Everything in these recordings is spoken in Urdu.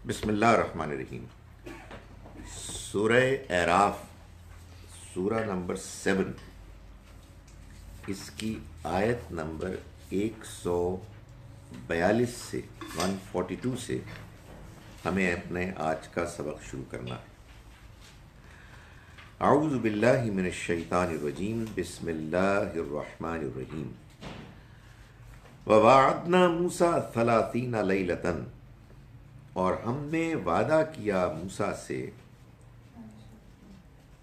بسم اللہ الرحمن الرحیم۔ سورہ اعراف، سورہ نمبر 7، اس کی آیت نمبر 142 سے 142 سے ہمیں اپنے آج کا سبق شروع کرنا ہے۔ اعوذ باللہ من الشیطان الرجیم، بسم اللہ الرحمن الرحیم۔ وَوَعَدْنَا مُوسَىٰ 30 لَيْلَةً، اور ہم نے وعدہ کیا موسیٰ سے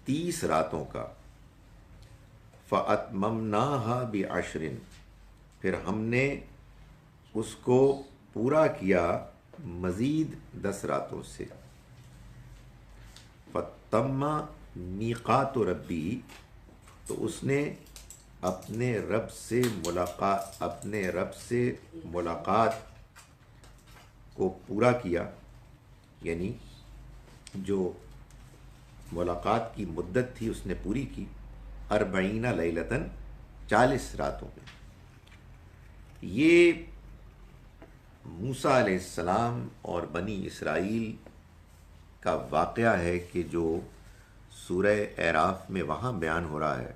30 راتوں کا۔ فَأَتْمَمْنَاهَا بِعَشْرٍ، پھر ہم نے اس کو پورا کیا مزید 10 راتوں سے۔ فَتَمَّ مِيقَاتُ رَبِّهِ، تو اس نے اپنے رب سے ملاقات کو پورا کیا، یعنی جو ملاقات کی مدت تھی اس نے پوری کی 40 لیلتاً، 40 راتوں میں۔ یہ موسیٰ علیہ السلام اور بنی اسرائیل کا واقعہ ہے کہ جو سورہ اعراف میں وہاں بیان ہو رہا ہے،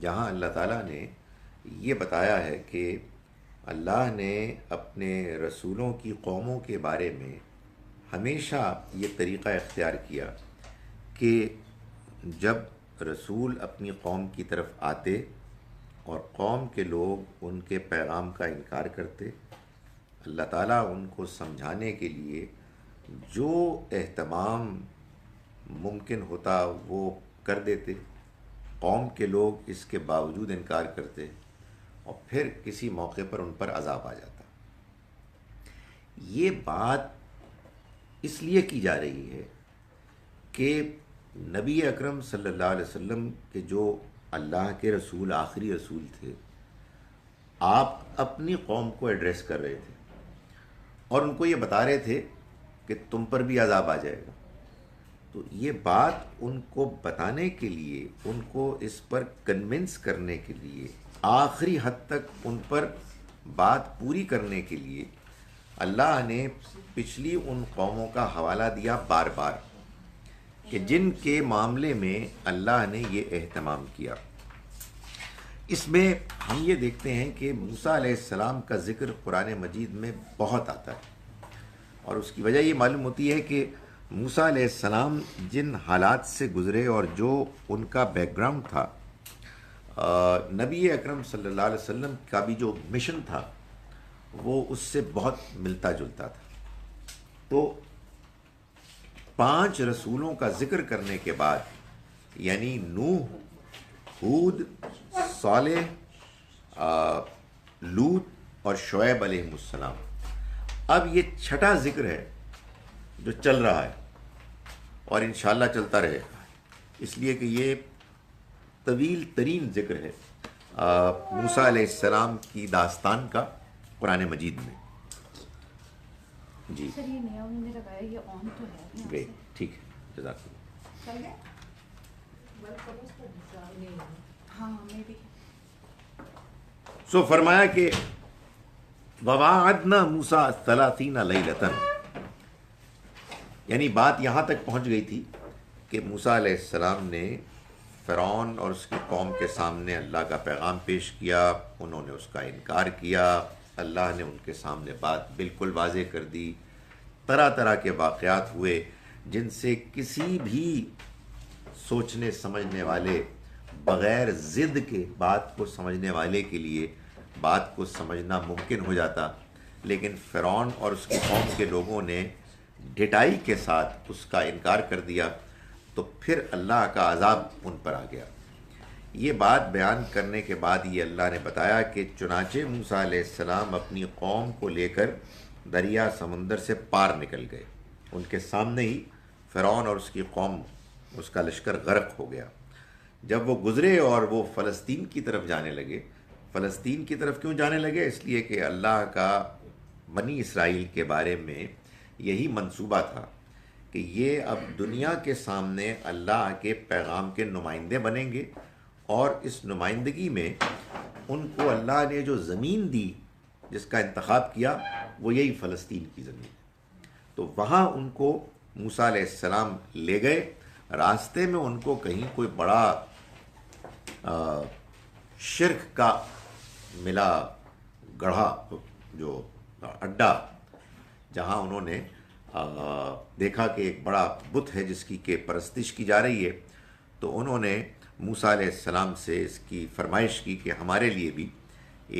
جہاں اللہ تعالیٰ نے یہ بتایا ہے کہ اللہ نے اپنے رسولوں کی قوموں کے بارے میں ہمیشہ یہ طریقہ اختیار کیا کہ جب رسول اپنی قوم کی طرف آتے اور قوم کے لوگ ان کے پیغام کا انکار کرتے، اللہ تعالیٰ ان کو سمجھانے کے لیے جو اہتمام ممکن ہوتا وہ کر دیتے۔ قوم کے لوگ اس کے باوجود انکار کرتے اور پھر کسی موقع پر ان پر عذاب آ جاتا۔ یہ بات اس لیے کی جا رہی ہے کہ نبی اکرم صلی اللہ علیہ وسلم کے جو اللہ کے رسول، آخری رسول تھے، آپ اپنی قوم کو ایڈریس کر رہے تھے اور ان کو یہ بتا رہے تھے کہ تم پر بھی عذاب آ جائے گا۔ تو یہ بات ان کو بتانے کے لیے، ان کو اس پر کنونس کرنے کے لیے، آخری حد تک ان پر بات پوری کرنے کے لیے اللہ نے پچھلی ان قوموں کا حوالہ دیا بار بار کہ جن کے معاملے میں اللہ نے یہ اہتمام کیا۔ اس میں ہم یہ دیکھتے ہیں کہ موسیٰ علیہ السلام کا ذکر قرآن مجید میں بہت آتا ہے، اور اس کی وجہ یہ معلوم ہوتی ہے کہ موسیٰ علیہ السلام جن حالات سے گزرے اور جو ان کا بیک گراؤنڈ تھا، نبی اکرم صلی اللہ علیہ وسلم کا بھی جو مشن تھا وہ اس سے بہت ملتا جلتا تھا۔ تو 5 رسولوں کا ذکر کرنے کے بعد، یعنی نوح، ہود، صالح، لوط اور شعیب علیہ السلام، اب یہ 6واں ذکر ہے جو چل رہا ہے اور انشاءاللہ چلتا رہے گا، اس لیے کہ یہ طویل ترین ذکر ہے موسیٰ علیہ السلام کی داستان کا قرآن مجید میں۔ جی سر، یہ نیا انہوں نے لگایا، یہ آن تو ہے؟ گریٹ، ٹھیک ہے، جزاک اللہ۔ ہاں میں بھی۔ سو فرمایا کہ وَوَعَدْنَا مُوسَىٰ 30 لَيْلَةً، یعنی بات یہاں تک پہنچ گئی تھی کہ موسیٰ علیہ السلام نے فرعون اور اس کی قوم کے سامنے اللہ کا پیغام پیش کیا، انہوں نے اس کا انکار کیا، اللہ نے ان کے سامنے بات بالکل واضح کر دی، طرح طرح کے واقعات ہوئے جن سے کسی بھی سوچنے سمجھنے والے، بغیر ضد کے بات کو سمجھنے والے کے لیے بات کو سمجھنا ممکن ہو جاتا، لیکن فرعون اور اس کی قوم کے لوگوں نے ڈٹائی کے ساتھ اس کا انکار کر دیا، تو پھر اللہ کا عذاب ان پر آ گیا۔ یہ بات بیان کرنے کے بعد یہ اللہ نے بتایا کہ چنانچہ موسیٰ علیہ السلام اپنی قوم کو لے کر دریا سمندر سے پار نکل گئے، ان کے سامنے ہی فرعون اور اس کی قوم، اس کا لشکر غرق ہو گیا۔ جب وہ گزرے اور وہ فلسطین کی طرف جانے لگے، فلسطین کی طرف کیوں جانے لگے؟ اس لیے کہ اللہ کا بنی اسرائیل کے بارے میں یہی منصوبہ تھا کہ یہ اب دنیا کے سامنے اللہ کے پیغام کے نمائندے بنیں گے، اور اس نمائندگی میں ان کو اللہ نے جو زمین دی، جس کا انتخاب کیا، وہ یہی فلسطین کی زمین ہے۔ تو وہاں ان کو موسیٰ علیہ السلام لے گئے. راستے میں ان کو کہیں کوئی بڑا شرک کا ملا گڑھا، جو اڈا، جہاں انہوں نے دیکھا کہ ایک بڑا بت ہے جس کی کہ پرستش کی جا رہی ہے. تو انہوں نے موسیٰ علیہ السلام سے اس کی فرمائش کی کہ ہمارے لیے بھی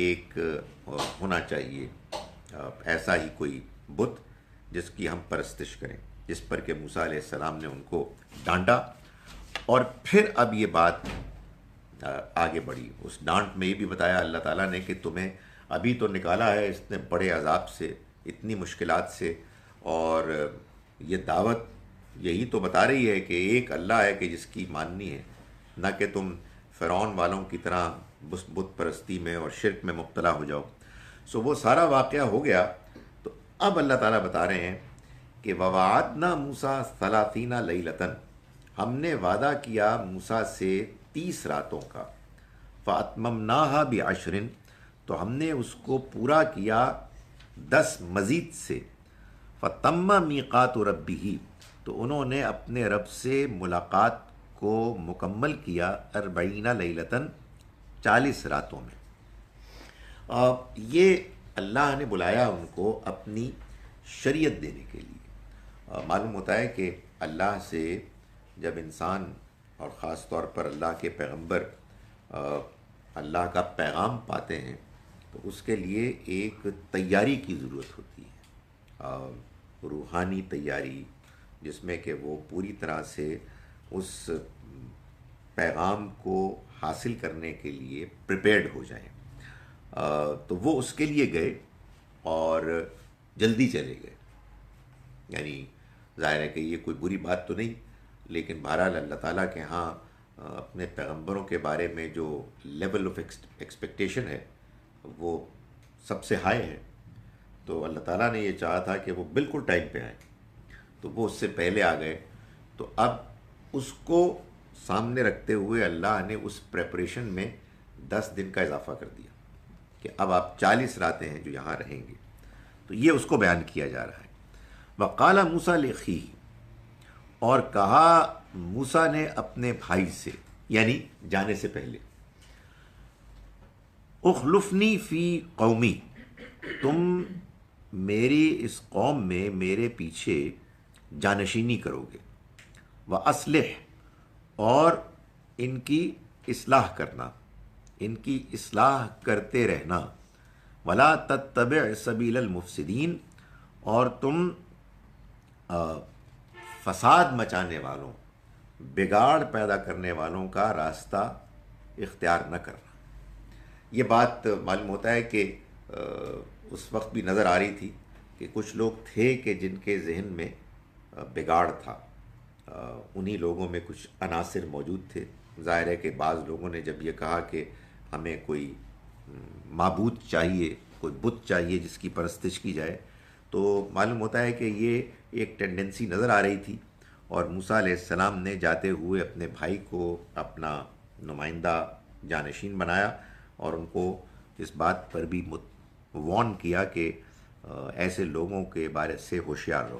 ایک ہونا چاہیے ایسا ہی کوئی بت جس کی ہم پرستش کریں. جس پر کہ موسیٰ علیہ السلام نے ان کو ڈانٹا. اور پھر اب یہ بات آگے بڑھی. اس ڈانٹ میں یہ بھی بتایا اللہ تعالیٰ نے کہ تمہیں ابھی تو نکالا ہے اتنے بڑے عذاب سے، اتنی مشکلات سے، اور یہ دعوت یہی تو بتا رہی ہے کہ ایک اللہ ہے کہ جس کی ماننی ہے، نہ کہ تم فرعون والوں کی طرح بت پرستی میں اور شرک میں مبتلا ہو جاؤ. سو وہ سارا واقعہ ہو گیا. تو اب اللہ تعالیٰ بتا رہے ہیں کہ وَوَعَدْنَا مُوسَىٰ ثَلَاثِينَ لَيْلَةً، ہم نے وعدہ کیا موسیٰ سے 30 راتوں کا. فَأَتْمَمْنَاهَا بِعَشْرٍ، تو ہم نے اس کو پورا کیا 10 مزید سے. فَتَمَّ مِيقَاتُ رَبِّهِ، تو انہوں نے اپنے رب سے ملاقات کو مکمل کیا 40 لیلتاً، 40 راتوں میں. یہ اللہ نے بلایا ان کو اپنی شریعت دینے کے لیے. معلوم ہوتا ہے کہ اللہ سے جب انسان، اور خاص طور پر اللہ کے پیغمبر اللہ کا پیغام پاتے ہیں تو اس کے لیے ایک تیاری کی ضرورت ہوتی ہے، روحانی تیاری، جس میں کہ وہ پوری طرح سے اس پیغام کو حاصل کرنے کے لیے پریپیئرڈ ہو جائیں. تو وہ اس کے لیے گئے اور جلدی چلے گئے. یعنی ظاہر ہے کہ یہ کوئی بری بات تو نہیں، لیکن بہرحال اللہ تعالیٰ کے ہاں اپنے پیغمبروں کے بارے میں جو لیول آف ایکسپیکٹیشن ہے وہ سب سے ہائی ہے. تو اللہ تعالیٰ نے یہ چاہا تھا کہ وہ بالکل ٹائم پہ آئیں، تو وہ اس سے پہلے آ گئے. تو اب اس کو سامنے رکھتے ہوئے اللہ نے اس پریپریشن میں 10 دن کا اضافہ کر دیا کہ اب آپ 40 راتیں ہیں جو یہاں رہیں گے. تو یہ اس کو بیان کیا جا رہا ہے. وَقَالَ مُوسَىٰ لِأَخِيهِ، اور کہا موسیٰ نے اپنے بھائی سے، یعنی جانے سے پہلے، اخلفنی فی قومی، تم میری اس قوم میں میرے پیچھے جانشینی کرو گے. وَأَصْلِحْ، اور ان کی اصلاح کرنا، ان کی اصلاح کرتے رہنا. وَلَا تَتَّبِعْ سَبِيلَ الْمُفْسِدِينَ، اور تم فساد مچانے والوں، بگاڑ پیدا کرنے والوں کا راستہ اختیار نہ کرنا. یہ بات معلوم ہوتا ہے کہ اس وقت بھی نظر آ رہی تھی کہ کچھ لوگ تھے کہ جن کے ذہن میں بگاڑ تھا. انہی لوگوں میں کچھ عناصر موجود تھے. ظاہر ہے کہ بعض لوگوں نے جب یہ کہا کہ ہمیں کوئی معبود چاہیے، کوئی بت چاہیے جس کی پرستش کی جائے، تو معلوم ہوتا ہے کہ یہ ایک ٹینڈنسی نظر آ رہی تھی. اور موسیٰ علیہ السلام نے جاتے ہوئے اپنے بھائی کو اپنا نمائندہ جانشین بنایا اور ان کو اس بات پر بھی وارن کیا کہ ایسے لوگوں کے بارے سے ہوشیار رہو.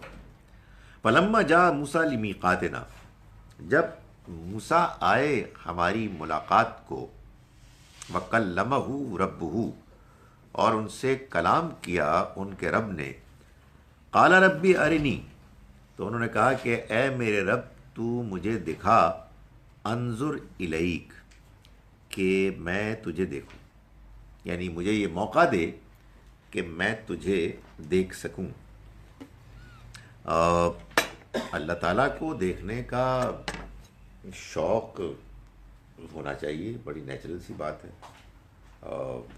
فَلَمَّا جَاءَ مُوسَىٰ لِمِيقَاتِنَا، جب موسیٰ آئے ہماری ملاقات کو، وَكَلَّمَهُ رَبُّهُ، اور ان سے کلام کیا ان کے رب نے. قَالَ رَبِّ أَرِنِي، تو انہوں نے کہا کہ اے میرے رب تو مجھے دکھا، انظر الیک، کہ میں تجھے دیکھوں، یعنی مجھے یہ موقع دے کہ میں تجھے دیکھ سکوں. اللہ تعالیٰ کو دیکھنے کا شوق ہونا چاہیے، بڑی نیچرل سی بات ہے.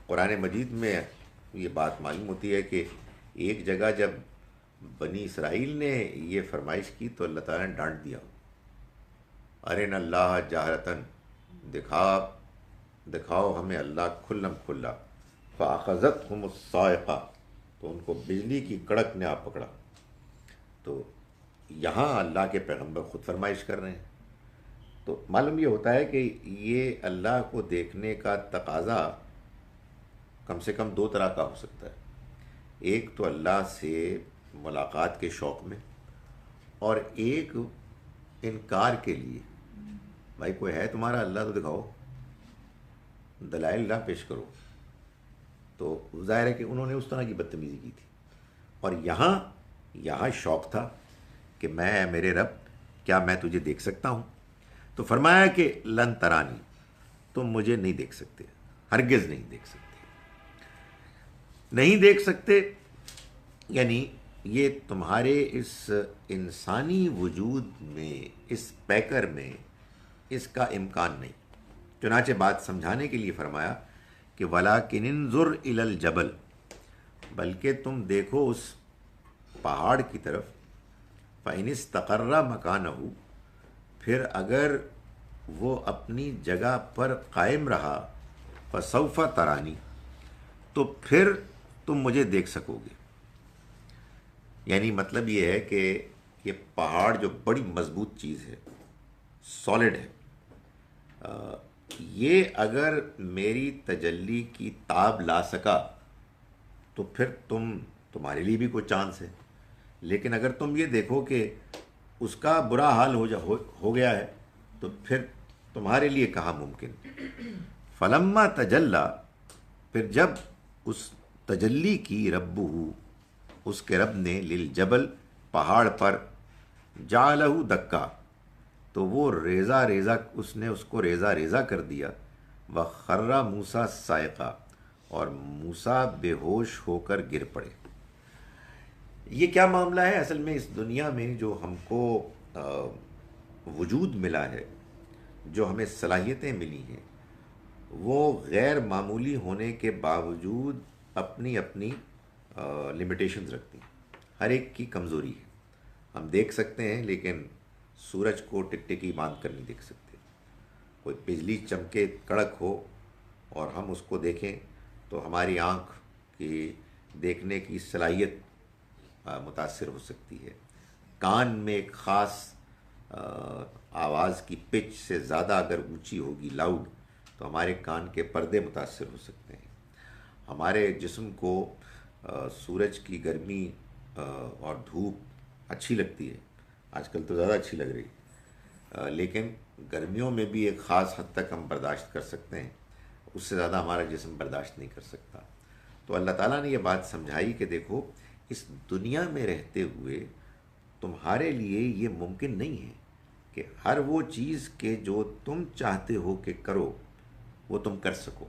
قرآن مجید میں یہ بات معلوم ہوتی ہے کہ ایک جگہ جب بنی اسرائیل نے یہ فرمائش کی تو اللہ تعالیٰ نے ڈانٹ دیا. ارنا اللہ جہرتاً، دکھاؤ ہمیں اللہ کھلم کھلا. فاخذتہم الصاعقہ، تو ان کو بجلی کی کڑک نے آ پکڑا. تو یہاں اللہ کے پیغمبر خود فرمائش کر رہے ہیں. تو معلوم یہ ہوتا ہے کہ یہ اللہ کو دیکھنے کا تقاضا کم سے کم 2 طرح کا ہو سکتا ہے. ایک تو اللہ سے ملاقات کے شوق میں، اور ایک انکار کے لیے. بھائی کوئی ہے تمہارا اللہ تو دکھاؤ، دلائل نہ پیش کرو. تو ظاہر ہے کہ انہوں نے اس طرح کی بدتمیزی کی تھی. اور یہاں شوق تھا کہ میں میرے رب کیا میں تجھے دیکھ سکتا ہوں؟ تو فرمایا کہ لن ترانی، تم مجھے نہیں دیکھ سکتے، ہرگز نہیں دیکھ سکتے. نہیں دیکھ سکتے یعنی یہ تمہارے اس انسانی وجود میں، اس پیکر میں اس کا امکان نہیں. چنانچہ بات سمجھانے کے لیے فرمایا کہ وَلَٰكِنِ انظُرْ إِلَى الْجَبَلِ، بلکہ تم دیکھو اس پہاڑ کی طرف. فَإِنِ اسْتَقَرَّ مَكَانَهُ، پھر اگر وہ اپنی جگہ پر قائم رہا، فَسَوْفَ تَرَانِي، تو پھر تم مجھے دیکھ سکو گے. یعنی مطلب یہ ہے کہ یہ پہاڑ جو بڑی مضبوط چیز ہے، سالڈ ہے، یہ اگر میری تجلی کی تاب لا سکا تو پھر تمہارے لیے بھی کوئی چانس ہے. لیکن اگر تم یہ دیکھو کہ اس کا برا حال ہو گیا ہے تو پھر تمہارے لیے کہاں ممکن. فلما تجلی، پھر جب اس تجلی کی ربہ، اس کے رب نے، للجبل، پہاڑ پر، جعلہ دکا، تو وہ ریزہ ریزہ، اس نے اس کو ریزہ ریزہ کر دیا. وخر موسیٰ صاعقہ، اور موسیٰ بے ہوش ہو کر گر پڑے. یہ کیا معاملہ ہے؟ اصل میں اس دنیا میں جو ہم کو وجود ملا ہے، جو ہمیں صلاحیتیں ملی ہیں، وہ غیر معمولی ہونے کے باوجود اپنی اپنی لمیٹیشنز رکھتی ہیں. ہر ایک کی کمزوری ہے. ہم دیکھ سکتے ہیں لیکن سورج کو ٹکٹکی باندھ کر نہیں دیکھ سکتے. کوئی بجلی چمکے کڑک ہو اور ہم اس کو دیکھیں تو ہماری آنکھ کی دیکھنے کی صلاحیت متاثر ہو سکتی ہے. کان میں ایک خاص آواز کی پچ سے زیادہ اگر اونچی ہوگی، لاؤڈ، تو ہمارے کان کے پردے متاثر ہو سکتے ہیں. ہمارے جسم کو سورج کی گرمی اور دھوپ اچھی لگتی ہے، آج کل تو زیادہ اچھی لگ رہی، لیکن گرمیوں میں بھی ایک خاص حد تک ہم برداشت کر سکتے ہیں، اس سے زیادہ ہمارا جسم برداشت نہیں کر سکتا. تو اللہ تعالیٰ نے یہ بات سمجھائی کہ دیکھو، اس دنیا میں رہتے ہوئے تمہارے لیے یہ ممکن نہیں ہے کہ ہر وہ چیز کہ جو تم چاہتے ہو کہ کرو وہ تم کر سکو.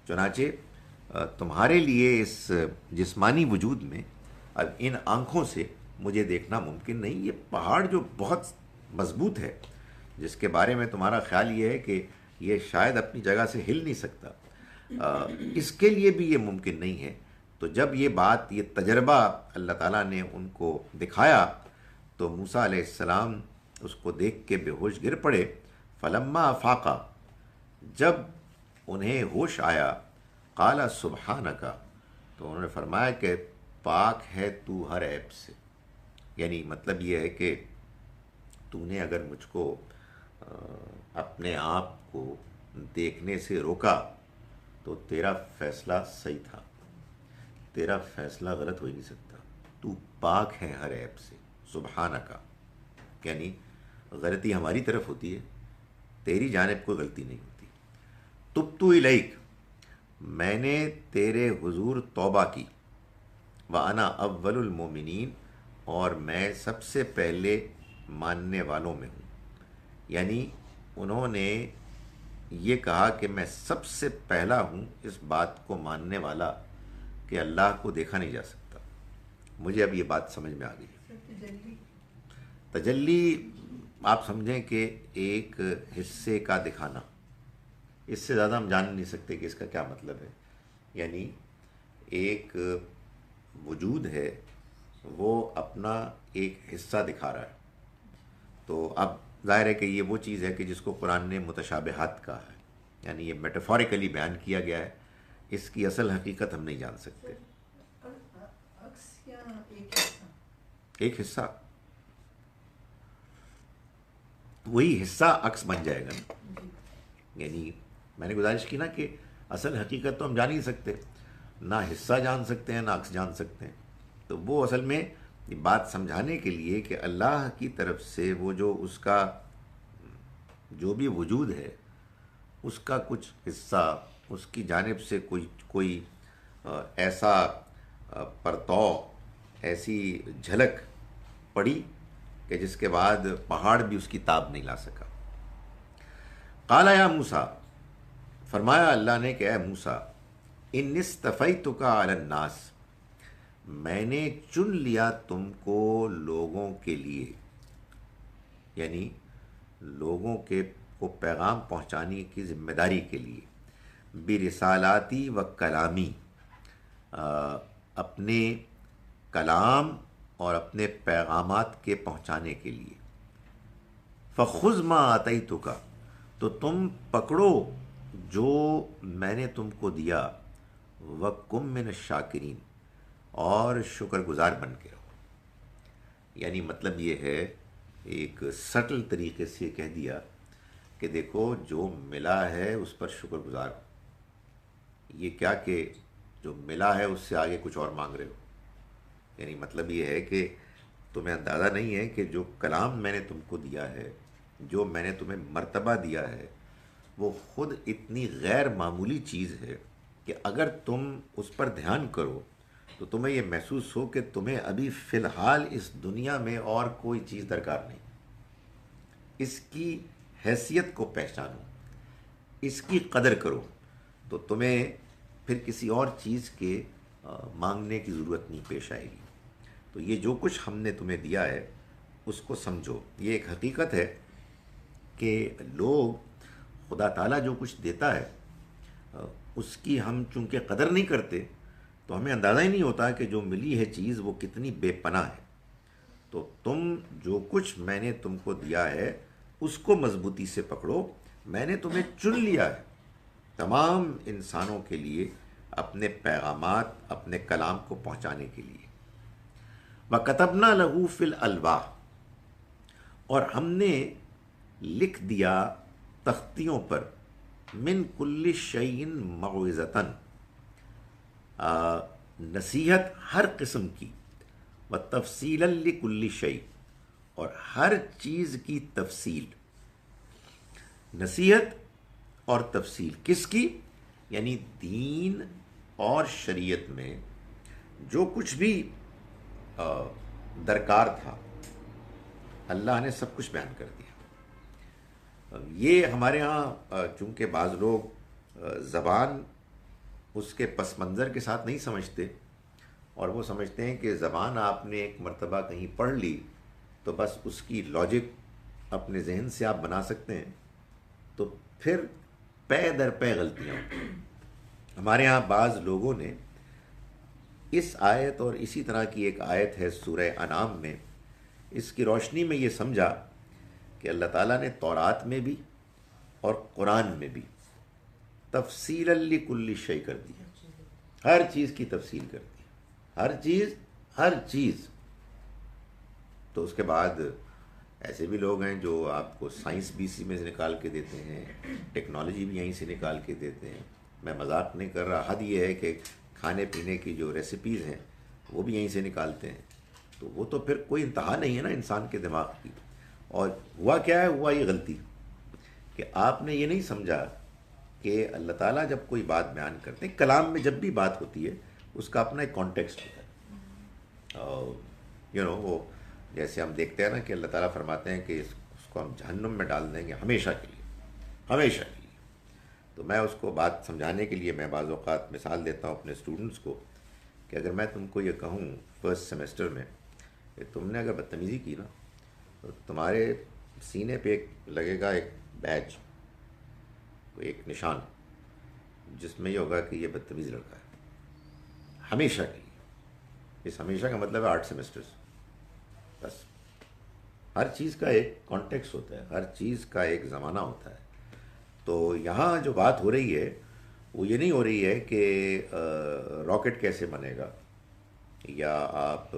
چنانچہ تمہارے لیے اس جسمانی وجود میں اب ان آنکھوں سے مجھے دیکھنا ممکن نہیں. یہ پہاڑ جو بہت مضبوط ہے، جس کے بارے میں تمہارا خیال یہ ہے کہ یہ شاید اپنی جگہ سے ہل نہیں سکتا، اس کے لیے بھی یہ ممکن نہیں ہے. تو جب یہ بات، یہ تجربہ اللہ تعالیٰ نے ان کو دکھایا تو موسیٰ علیہ السلام اس کو دیکھ کے بے ہوش گر پڑے. فلما افاقا، جب انہیں ہوش آیا، قال سبحانک، تو انہوں نے فرمایا کہ پاک ہے تو ہر عیب سے. یعنی مطلب یہ ہے کہ تو نے اگر مجھ کو اپنے آپ کو دیکھنے سے روکا تو تیرا فیصلہ صحیح تھا، تیرا فیصلہ غلط ہو ہی نہیں سکتا. تو پاک ہے ہر عیب سے. سبحانک، یعنی غلطی ہماری طرف ہوتی ہے، تیری جانب کوئی غلطی نہیں ہوتی. تبت الیک، میں نے تیرے حضور توبہ کی. وانا اول المومنین، اور میں سب سے پہلے ماننے والوں میں ہوں. یعنی انہوں نے یہ کہا کہ میں سب سے پہلا ہوں اس بات کو ماننے والا کہ اللہ کو دیکھا نہیں جا سکتا. مجھے اب یہ بات سمجھ میں آ گئی. تجلی آپ سمجھیں کہ ایک حصے کا دکھانا، اس سے زیادہ ہم جان نہیں سکتے کہ اس کا کیا مطلب ہے. یعنی ایک وجود ہے، وہ اپنا ایک حصہ دکھا رہا ہے. تو اب ظاہر ہے کہ یہ وہ چیز ہے کہ جس کو قرآن نے متشابہات کہا ہے، یعنی یہ میٹافوریکلی بیان کیا گیا ہے، اس کی اصل حقیقت ہم نہیں جان سکتے. ایک حصہ، وہی حصہ عکس بن جائے گا نا. یعنی میں نے گزارش کی نا کہ اصل حقیقت تو ہم جان ہی سکتے، نہ حصہ جان سکتے ہیں نہ عکس جان سکتے ہیں. تو وہ اصل میں یہ بات سمجھانے کے لیے کہ اللہ کی طرف سے وہ جو اس کا جو بھی وجود ہے اس کا کچھ حصہ اس کی جانب سے کوئی ایسا پرتو، ایسی جھلک پڑی کہ جس کے بعد پہاڑ بھی اس کی تاب نہیں لا سکا۔ قال یا موسیٰ، فرمایا اللہ نے کہ اے موسیٰ، ان اصطفیتک علی الناس، میں نے چن لیا تم کو لوگوں کے لیے، یعنی لوگوں کو پیغام پہنچانے کی ذمہ داری کے لیے، برسالاتی و کلامی، اپنے کلام اور اپنے پیغامات کے پہنچانے کے لیے۔ فخذ ما آتیتک، تو تم پکڑو جو میں نے تم کو دیا، وکم من الشاکرین، اور شکر گزار بن کے رہو۔ یعنی مطلب یہ ہے، ایک سٹل طریقے سے کہہ دیا کہ دیکھو جو ملا ہے اس پر شکر گزار ہو، یہ کیا کہ جو ملا ہے اس سے آگے کچھ اور مانگ رہے ہو۔ یعنی مطلب یہ ہے کہ تمہیں اندازہ نہیں ہے کہ جو کلام میں نے تم کو دیا ہے، جو میں نے تمہیں مرتبہ دیا ہے، وہ خود اتنی غیر معمولی چیز ہے کہ اگر تم اس پر دھیان کرو تو تمہیں یہ محسوس ہو کہ تمہیں ابھی فی الحال اس دنیا میں اور کوئی چیز درکار نہیں۔ اس کی حیثیت کو پہچانو، اس کی قدر کرو، تو تمہیں پھر کسی اور چیز کے مانگنے کی ضرورت نہیں پیش آئے گی۔ تو یہ جو کچھ ہم نے تمہیں دیا ہے اس کو سمجھو۔ یہ ایک حقیقت ہے کہ لوگ خدا تعالیٰ جو کچھ دیتا ہے اس کی ہم چونکہ قدر نہیں کرتے تو ہمیں اندازہ ہی نہیں ہوتا کہ جو ملی ہے چیز وہ کتنی بے پناہ ہے۔ تو تم جو کچھ میں نے تم کو دیا ہے اس کو مضبوطی سے پکڑو۔ میں نے تمہیں چن لیا ہے تمام انسانوں کے لیے اپنے پیغامات، اپنے کلام کو پہنچانے کے لیے۔ وَكَتَبْنَا لَهُ فِي الْأَلْوَاحِ، اور ہم نے لکھ دیا تختیوں پر، من کل شیء موعظۃ، نصیحت ہر قسم کی، وتفصیلا لکل شیء، اور ہر چیز کی تفصیل۔ نصیحت اور تفصیل کس کی؟ یعنی دین اور شریعت میں جو کچھ بھی درکار تھا اللہ نے سب کچھ بیان کر دیا۔ یہ ہمارے ہاں چونکہ بعض لوگ زبان اس کے پس منظر کے ساتھ نہیں سمجھتے، اور وہ سمجھتے ہیں کہ زبان آپ نے ایک مرتبہ کہیں پڑھ لی تو بس اس کی لاجک اپنے ذہن سے آپ بنا سکتے ہیں، تو پھر پے در پے غلطیاں ہوتی ہیں۔ ہمارے ہاں بعض لوگوں نے اس آیت اور اسی طرح کی ایک آیت ہے سورہ انعام میں، اس کی روشنی میں یہ سمجھا کہ اللہ تعالیٰ نے تورات میں بھی اور قرآن میں بھی تفصیلا لکل شیء کر دیا، ہر چیز کی تفصیل کر دی، ہر چیز۔ تو اس کے بعد ایسے بھی لوگ ہیں جو آپ کو سائنس بھی اسی میں سے نکال کے دیتے ہیں، ٹیکنالوجی بھی یہیں سے نکال کے دیتے ہیں۔ میں مذاق نہیں کر رہا، حد یہ ہے کہ کھانے پینے کی جو ریسیپیز ہیں وہ بھی یہیں سے نکالتے ہیں۔ تو وہ تو پھر کوئی انتہا نہیں ہے نا انسان کے دماغ کی۔ اور ہوا کیا ہے؟ ہوا یہ غلطی کہ آپ نے یہ نہیں سمجھا کہ اللہ تعالیٰ جب کوئی بات بیان کرتے ہیں، کلام میں جب بھی بات ہوتی ہے اس کا اپنا ایک کانٹیکسٹ ہوتا ہے۔ اور وہ جیسے ہم دیکھتے ہیں نا کہ اللہ تعالیٰ فرماتے ہیں کہ اس کو ہم جہنم میں ڈال دیں گے ہمیشہ کے لیے، ہمیشہ کے لیے۔ تو میں اس کو بات سمجھانے کے لیے میں بعض اوقات مثال دیتا ہوں اپنے اسٹوڈنٹس کو کہ اگر میں تم کو یہ کہوں فرسٹ سیمسٹر میں کہ تم نے اگر بدتمیزی کی نا تو تمہارے سینے پہ ایک لگے گا ایک بیج، ایک نشان، جس میں یہ ہوگا کہ یہ بدتمیز لڑکا ہے، ہمیشہ کے لیے۔ اس ہمیشہ کا مطلب ہے 8 سیمسٹرز۔ بس ہر چیز کا ایک کانٹیکس ہوتا ہے، ہر چیز کا ایک زمانہ ہوتا ہے۔ تو یہاں جو بات ہو رہی ہے وہ یہ نہیں ہو رہی ہے کہ راکٹ کیسے بنے گا، یا آپ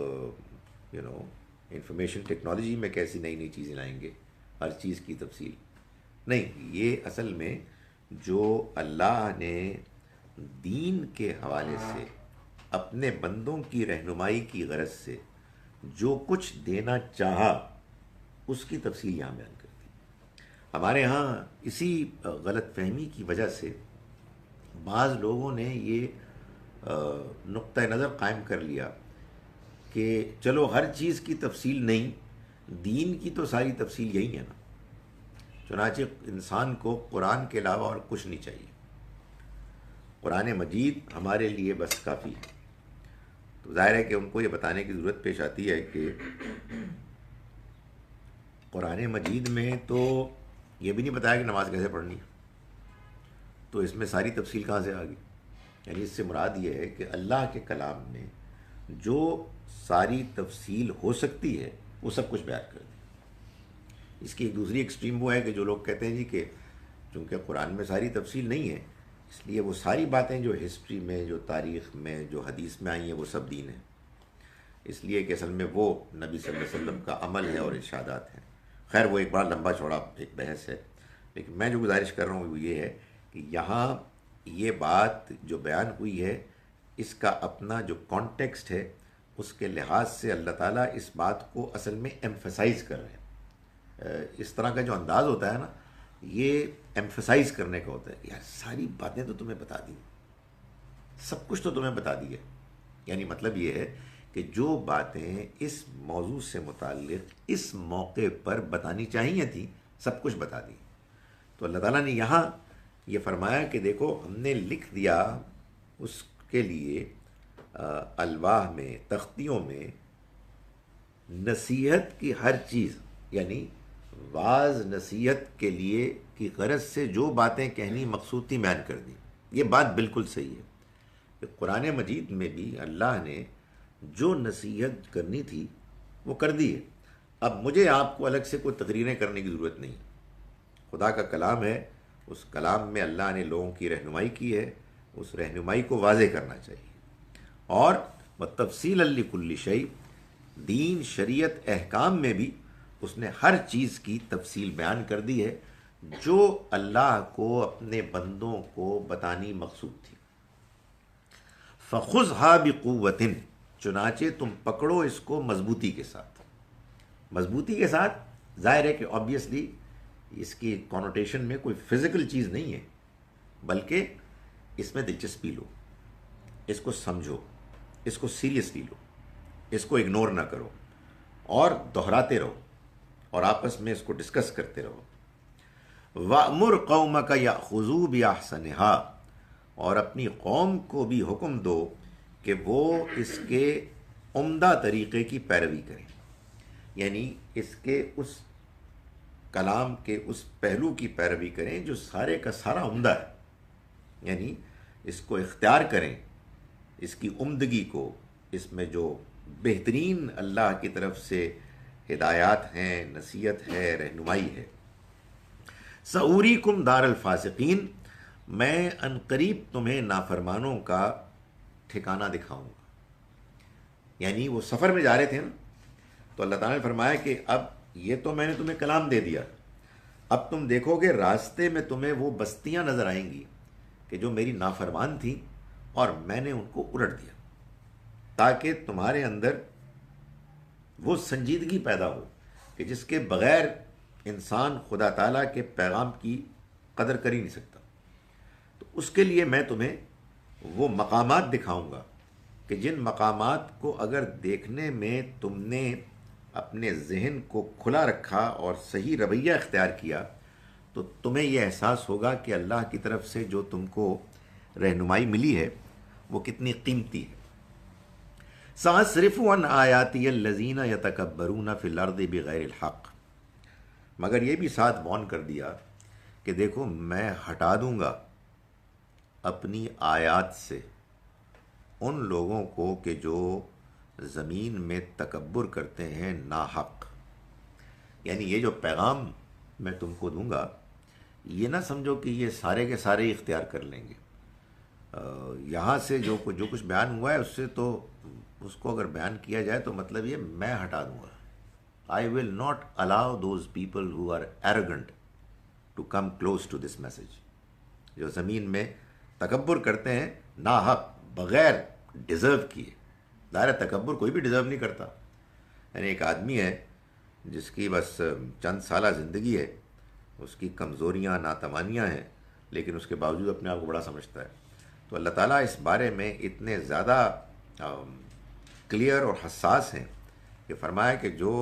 انفارمیشن ٹیکنالوجی میں کیسی نئی نئی چیزیں لائیں گے، ہر چیز کی تفصیل نہیں۔ یہ اصل میں جو اللہ نے دین کے حوالے سے اپنے بندوں کی رہنمائی کی غرض سے جو کچھ دینا چاہا اس کی تفصیل یہاں بیان کر دی۔ ہمارے ہاں اسی غلط فہمی کی وجہ سے بعض لوگوں نے یہ نقطہ نظر قائم کر لیا کہ چلو ہر چیز کی تفصیل نہیں، دین کی تو ساری تفصیل یہی ہے نا، چنانچہ انسان کو قرآن کے علاوہ اور کچھ نہیں چاہیے، قرآن مجید ہمارے لیے بس کافی ہے۔ تو ظاہر ہے کہ ان کو یہ بتانے کی ضرورت پیش آتی ہے کہ قرآن مجید میں تو یہ بھی نہیں بتایا کہ نماز کیسے پڑھنی ہے، تو اس میں ساری تفصیل کہاں سے آ گئی؟ یعنی اس سے مراد یہ ہے کہ اللہ کے کلام میں جو ساری تفصیل ہو سکتی ہے وہ سب کچھ بیان کر دی۔ اس کی ایک دوسری ایکسٹریم وہ ہے کہ جو لوگ کہتے ہیں جی کہ چونکہ قرآن میں ساری تفصیل نہیں ہے اس لیے وہ ساری باتیں جو ہسٹری میں، جو تاریخ میں، جو حدیث میں آئی ہیں وہ سب دین ہیں، اس لیے کہ اصل میں وہ نبی صلی اللہ علیہ وسلم کا عمل ہے اور ارشادات ہیں۔ خیر وہ ایک بڑا لمبا چوڑا ایک بحث ہے، لیکن میں جو گزارش کر رہا ہوں وہ یہ ہے کہ یہاں یہ بات جو بیان ہوئی ہے اس کا اپنا جو کانٹیکسٹ ہے اس کے لحاظ سے اللہ تعالیٰ اس بات کو اصل میں ایمفسائز کر رہے ہیں۔ اس طرح کا جو انداز ہوتا ہے نا یہ ایمفسائز کرنے کا ہوتا ہے، یار ساری باتیں تو تمہیں بتا دی، سب کچھ تو تمہیں بتا دی ہے، یعنی مطلب یہ ہے کہ جو باتیں اس موضوع سے متعلق اس موقع پر بتانی چاہیے تھیں سب کچھ بتا دی۔ تو اللہ تعالیٰ نے یہاں یہ فرمایا کہ دیکھو ہم نے لکھ دیا اس کے لیے الواح میں، تختیوں میں نصیحت کی ہر چیز، یعنی واعظ نصیحت کے لیے کی غرض سے جو باتیں کہنی مقصود تھی بیان کر دی۔ یہ بات بالکل صحیح ہے کہ قرآن مجید میں بھی اللہ نے جو نصیحت کرنی تھی وہ کر دی ہے۔ اب مجھے آپ کو الگ سے کوئی تقریریں کرنے کی ضرورت نہیں، خدا کا کلام ہے، اس کلام میں اللہ نے لوگوں کی رہنمائی کی ہے، اس رہنمائی کو واضح کرنا چاہیے۔ اور تفصیل لکل شیء، دین شریعت احکام میں بھی اس نے ہر چیز کی تفصیل بیان کر دی ہے جو اللہ کو اپنے بندوں کو بتانی مقصود تھی۔ فَخُذْهَا بِقُوَّةٍ، چنانچہ تم پکڑو اس کو مضبوطی کے ساتھ۔ مضبوطی کے ساتھ ظاہر ہے کہ آبویسلی اس کی کونوٹیشن میں کوئی فزیکل چیز نہیں ہے، بلکہ اس میں دلچسپی لو، اس کو سمجھو، اس کو سیریسلی لو، اس کو اگنور نہ کرو اور دہراتے رہو اور آپس میں اس کو ڈسکس کرتے رہو۔ وَأْمُرْ قَوْمَكَ يَأْخُذُوا بِأَحْسَنِهَا، اور اپنی قوم کو بھی حکم دو کہ وہ اس کے عمدہ طریقے کی پیروی کریں، یعنی اس کے اس کلام کے اس پہلو کی پیروی کریں جو سارے کا سارا عمدہ ہے، یعنی اس کو اختیار کریں، اس کی عمدگی کو، اس میں جو بہترین اللہ کی طرف سے ہدایات ہیں، نصیحت ہے، رہنمائی ہے۔ سَأُورِيكُمْ دَارَ الْفَاسِقِينَ، میں عنقریب تمہیں نافرمانوں کا ٹھکانہ دکھاؤں گا۔ یعنی وہ سفر میں جا رہے تھے نا، تو اللہ تعالیٰ نے فرمایا کہ اب یہ تو میں نے تمہیں کلام دے دیا، اب تم دیکھو گے راستے میں تمہیں وہ بستیاں نظر آئیں گی کہ جو میری نافرمان تھیں اور میں نے ان کو الٹ دیا، تاکہ تمہارے اندر وہ سنجیدگی پیدا ہو کہ جس کے بغیر انسان خدا تعالیٰ کے پیغام کی قدر کر ہی نہیں سکتا۔ تو اس کے لیے میں تمہیں وہ مقامات دکھاؤں گا کہ جن مقامات کو اگر دیکھنے میں تم نے اپنے ذہن کو کھلا رکھا اور صحیح رویہ اختیار کیا تو تمہیں یہ احساس ہوگا کہ اللہ کی طرف سے جو تم کو رہنمائی ملی ہے وہ کتنی قیمتی ہے۔ سَأَصْرِفُ عَنْ آيَاتِيَ الَّذِينَ يَتَكَبَّرُونَ فِي الْأَرْضِ بِغَيْرِ الْحَقِّ، مگر یہ بھی ساتھ وارن کر دیا کہ دیکھو میں ہٹا دوں گا اپنی آیات سے ان لوگوں کو کہ جو زمین میں تکبر کرتے ہیں ناحق۔ یعنی یہ جو پیغام میں تم کو دوں گا یہ نہ سمجھو کہ یہ سارے کے سارے ہی اختیار کر لیں گے، یہاں سے جو کچھ بیان ہوا ہے اس سے تو اس کو اگر بیان کیا جائے تو مطلب یہ میں ہٹا دوں گا۔ I will not allow those people who are arrogant to come close to this message، جو زمین میں تکبر کرتے ہیں ناحق بغیر ڈیزرو کیے۔ ظاہر تکبر کوئی بھی ڈیزرو نہیں کرتا، یعنی ایک آدمی ہے جس کی بس چند سالہ زندگی ہے، اس کی کمزوریاں ناتوانیاں ہیں، لیکن اس کے باوجود اپنے آپ کو بڑا سمجھتا ہے. تو اللہ تعالیٰ اس بارے میں اتنے زیادہ کلیئر اور حساس ہیں کہ فرمایا کہ جو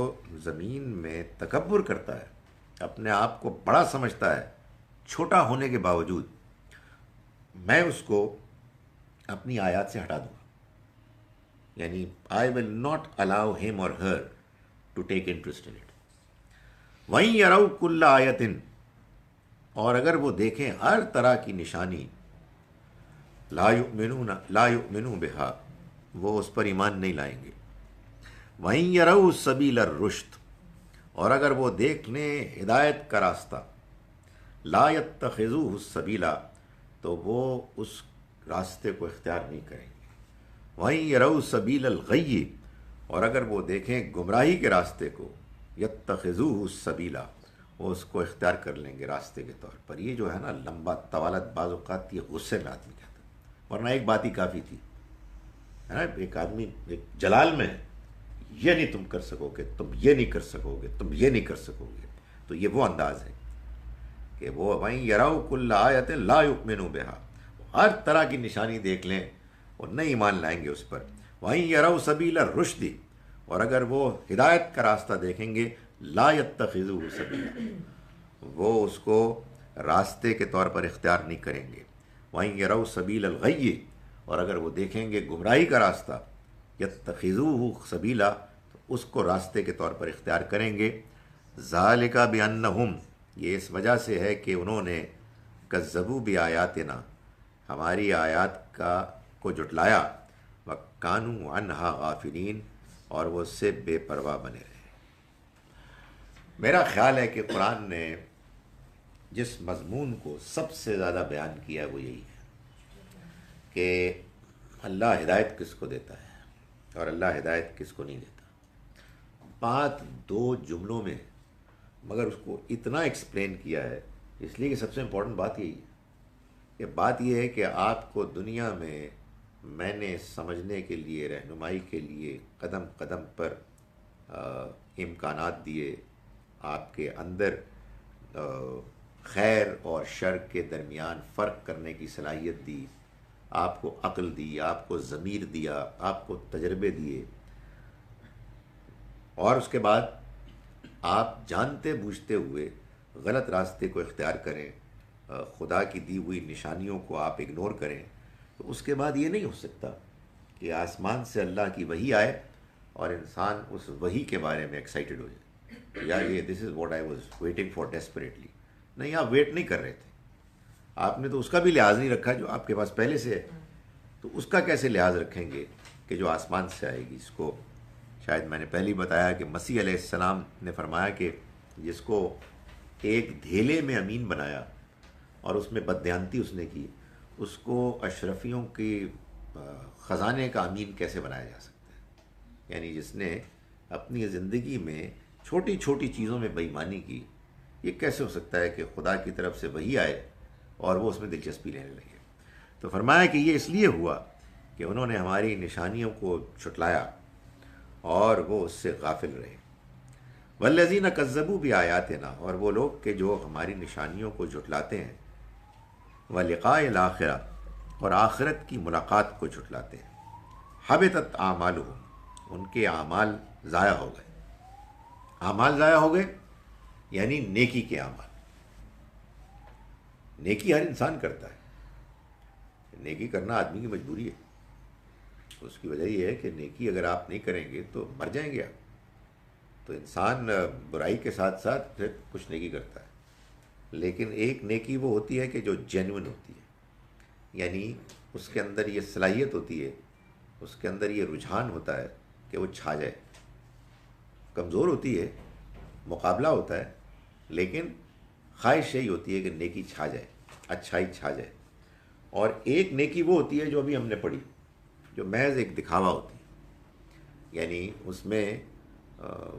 زمین میں تکبر کرتا ہے، اپنے آپ کو بڑا سمجھتا ہے چھوٹا ہونے کے باوجود، میں اس کو اپنی آیات سے ہٹا دوں گا. یعنی آئی will not allow him or her to take interest in it. وہیں یرو کل آیتن، اور اگر وہ دیکھیں ہر طرح کی نشانی، لا یؤمنون بہا، وہ اس پر ایمان نہیں لائیں گے. وہیں یرو سبیل الرشد، اور اگر وہ دیکھ لیں ہدایت کا راستہ، لا یتخذوہ سبیلا، تو وہ اس راستے کو اختیار نہیں کریں گے. وہیں یرو سبیل الغی، اور اگر وہ دیکھیں گمراہی کے راستے کو، یتخذوہ سبیلا، وہ اس کو اختیار کر لیں گے راستے کے طور پر. یہ جو ہے نا لمبا طوالت، بعض اوقات یہ غصے میں آدمی کہتا ہے، ورنہ ایک بات ہی کافی تھی، ہے نا. ایک آدمی ایک جلال میں ہے، یہ نہیں تم کر سکو گے، تم یہ نہیں کر سکو گے، تم یہ نہیں کر سکو گے. تو یہ وہ انداز ہے کہ وہ وہیں یراؤ کل آیت لا یؤمنوا بہا، ہر طرح کی نشانی دیکھ لیں اور نہیں ایمان لائیں گے اس پر. وہیں یراؤ سبیل الرشد، اور اگر وہ ہدایت کا راستہ دیکھیں گے، لا یتخذوہ سبیلا، وہ اس کو راستے کے طور پر اختیار نہیں کریں گے. وہیں یراؤ سبیل الغی، اور اگر وہ دیکھیں گے گمراہی کا راستہ، یتخذوہ سبیلا، تو اس کو راستے کے طور پر اختیار کریں گے. ذالک بانہم، یہ اس وجہ سے ہے کہ انہوں نے کذبوا بآیاتنا، ہماری آیات کو جھٹلایا، وکانوا عنہا غافلین، اور وہ اس سے بے پرواہ بنے رہے. میرا خیال ہے کہ قرآن نے جس مضمون کو سب سے زیادہ بیان کیا ہے وہ یہی ہے کہ اللہ ہدایت کس کو دیتا ہے اور اللہ ہدایت کس کو نہیں دیتا. بات دو جملوں میں، مگر اس کو اتنا ایکسپلین کیا ہے، اس لیے کہ سب سے امپورٹنٹ بات یہی ہے کہ بات یہ ہے کہ آپ کو دنیا میں نے سمجھنے کے لیے، رہنمائی کے لیے قدم قدم پر امکانات دیے، آپ کے اندر خیر اور شر کے درمیان فرق کرنے کی صلاحیت دی، آپ کو عقل دی، آپ کو ضمیر دیا، آپ کو تجربے دیے، اور اس کے بعد آپ جانتے بوجھتے ہوئے غلط راستے کو اختیار کریں، خدا کی دی ہوئی نشانیوں کو آپ اگنور کریں. تو اس کے بعد یہ نہیں ہو سکتا کہ آسمان سے اللہ کی وحی آئے اور انسان اس وحی کے بارے میں ایکسائٹڈ ہو جائے، یار یہ this is what I was waiting for desperately. نہیں، آپ ویٹ نہیں کر رہے تھے، آپ نے تو اس کا بھی لحاظ نہیں رکھا جو آپ کے پاس پہلے سے ہے. تو اس کا کیسے لحاظ رکھیں گے کہ جو آسمان سے آئے گی. اس کو شاید میں نے پہلے ہی بتایا کہ مسیح علیہ السلام نے فرمایا کہ جس کو ایک دھیلے میں امین بنایا اور اس میں بددیانتی اس نے کی، اس کو اشرفیوں کی خزانے کا امین کیسے بنایا جا سکتا ہے. یعنی جس نے اپنی زندگی میں چھوٹی چھوٹی چیزوں میں بے ایمانی کی، یہ کیسے ہو سکتا ہے کہ خدا کی طرف سے وحی آئے اور وہ اس میں دلچسپی لینے لگے. تو فرمایا کہ یہ اس لیے ہوا کہ انہوں نے ہماری نشانیوں کو چھٹلایا اور وہ اس سے غافل رہے. والذین کذبوا بآیاتنا، اور وہ لوگ کہ جو ہماری نشانیوں کو جھٹلاتے ہیں، ولقاء الآخرہ، اور آخرت کی ملاقات کو جھٹلاتے ہیں. حبطت اعمالہم، ان کے اعمال ضائع ہو گئے. اعمال ضائع ہو گئے یعنی نیکی کے اعمال. نیکی ہر انسان کرتا ہے، نیکی کرنا آدمی کی مجبوری ہے. اس کی وجہ یہ ہے کہ نیکی اگر آپ نہیں کریں گے تو مر جائیں گے آپ. تو انسان برائی کے ساتھ ساتھ پھر کچھ نیکی کرتا ہے، لیکن ایک نیکی وہ ہوتی ہے کہ جو جینوئن ہوتی ہے، یعنی اس کے اندر یہ صلاحیت ہوتی ہے، اس کے اندر یہ رجحان ہوتا ہے کہ وہ چھا جائے. کمزور ہوتی ہے، مقابلہ ہوتا ہے، لیکن خواہش یہی ہوتی ہے کہ نیکی چھا جائے، اچھائی چھا جائے. اور ایک نیکی وہ ہوتی ہے جو ابھی ہم نے پڑھی، جو محض ایک دکھاوا ہوتی ہے، یعنی اس میں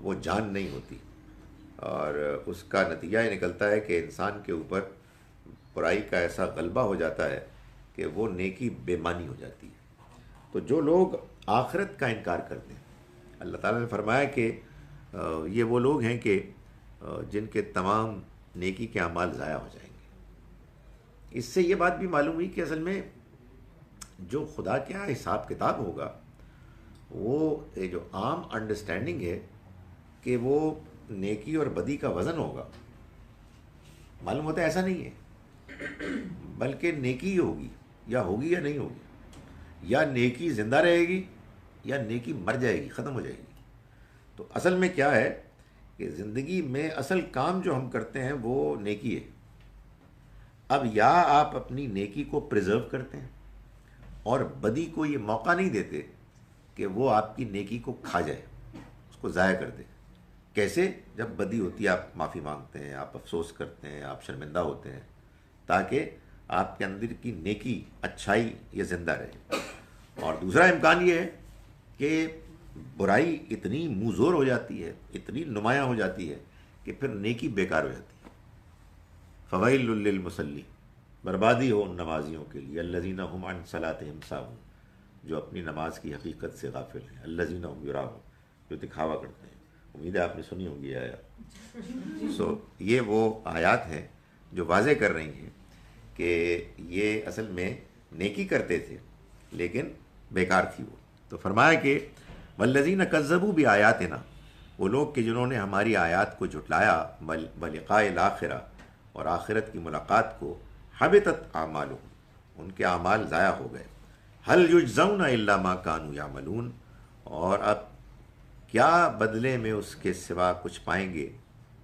وہ جان نہیں ہوتی، اور اس کا نتیجہ یہ نکلتا ہے کہ انسان کے اوپر برائی کا ایسا غلبہ ہو جاتا ہے کہ وہ نیکی بے معنی ہو جاتی ہے. تو جو لوگ آخرت کا انکار کرتے ہیں، اللہ تعالیٰ نے فرمایا کہ یہ وہ لوگ ہیں کہ جن کے تمام نیکی کے اعمال ضائع ہو جائیں گے۔ اس سے یہ بات بھی معلوم ہوئی کہ اصل میں جو خدا کے یہاں حساب کتاب ہوگا وہ جو عام انڈرسٹینڈنگ ہے کہ وہ نیکی اور بدی کا وزن ہوگا، معلوم ہوتا ہے ایسا نہیں ہے، بلکہ نیکی ہی ہوگی یا نہیں ہوگی، یا نیکی زندہ رہے گی یا نیکی مر جائے گی، ختم ہو جائے گی۔ تو اصل میں کیا ہے کہ زندگی میں اصل کام جو ہم کرتے ہیں وہ نیکی ہے۔ اب یا آپ اپنی نیکی کو پریزرو کرتے ہیں اور بدی کو یہ موقع نہیں دیتے کہ وہ آپ کی نیکی کو کھا جائے، اس کو ضائع کر دے۔ کیسے؟ جب بدی ہوتی ہے آپ معافی مانگتے ہیں، آپ افسوس کرتے ہیں، آپ شرمندہ ہوتے ہیں، تاکہ آپ کے اندر کی نیکی، اچھائی یہ زندہ رہے۔ اور دوسرا امکان یہ ہے کہ برائی اتنی منہ زور ہو جاتی ہے، اتنی نمایاں ہو جاتی ہے کہ پھر نیکی بیکار ہو جاتی ہے۔ فویل للمصلی، بربادی ہو ان نمازیوں کے لیے، الذین هم عن صلاتهم ساہون، جو اپنی نماز کی حقیقت سے غافل ہیں، الذین هم یراؤن، جو دکھاوا کرتے ہیں۔ امید ہے آپ نے سنی ہوگی یہ آیات۔ یہ وہ آیات ہیں جو واضح کر رہی ہیں کہ یہ اصل میں نیکی کرتے تھے لیکن بیکار تھی وہ۔ تو فرمایا کہ والذین کذبوا بآیاتنا، وہ لوگ کہ جنہوں نے ہماری آیات کو جھٹلایا، بلقاء الآخرہ، اور آخرت کی ملاقات کو، حبطت اعمالہم، ان کے اعمال ضائع ہو گئے۔ هل یجزون الا ما كانوا یعملون، اور اب کیا بدلے میں اس کے سوا کچھ پائیں گے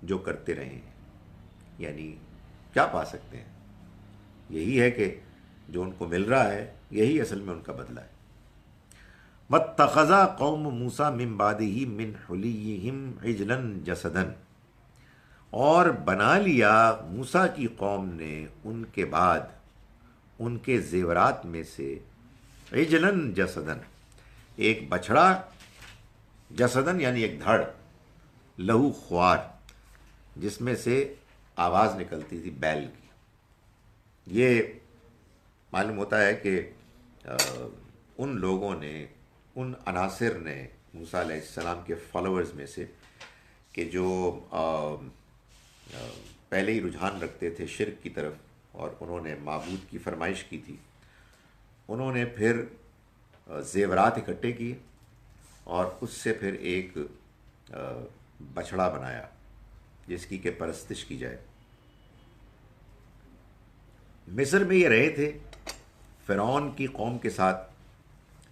جو کرتے رہے ہیں، یعنی کیا پا سکتے ہیں؟ یہی ہے کہ جو ان کو مل رہا ہے یہی اصل میں ان کا بدلہ ہے۔ وَاتَّخَذَ قَوْمُ مُوسَىٰ مِن بَعْدِهِ مِنْ حُلِيِّهِمْ عِجْلًا جَسَدًا، اور بنا لیا موسیٰ کی قوم نے ان کے بعد ان کے زیورات میں سے عجلاً جسدن، ایک بچھڑا، جسدن یعنی ایک دھڑ، لہو خوار، جس میں سے آواز نکلتی تھی بیل کی۔ یہ معلوم ہوتا ہے کہ ان لوگوں نے، ان عناصر نے موسیٰ علیہ السلام کے فالوورز میں سے کہ جو پہلے ہی رجحان رکھتے تھے شرک کی طرف اور انہوں نے معبود کی فرمائش کی تھی، انہوں نے پھر زیورات اکٹھے کیے اور اس سے پھر ایک بچھڑا بنایا جس کی کہ پرستش کی جائے۔ مصر میں یہ رہے تھے فرعون کی قوم کے ساتھ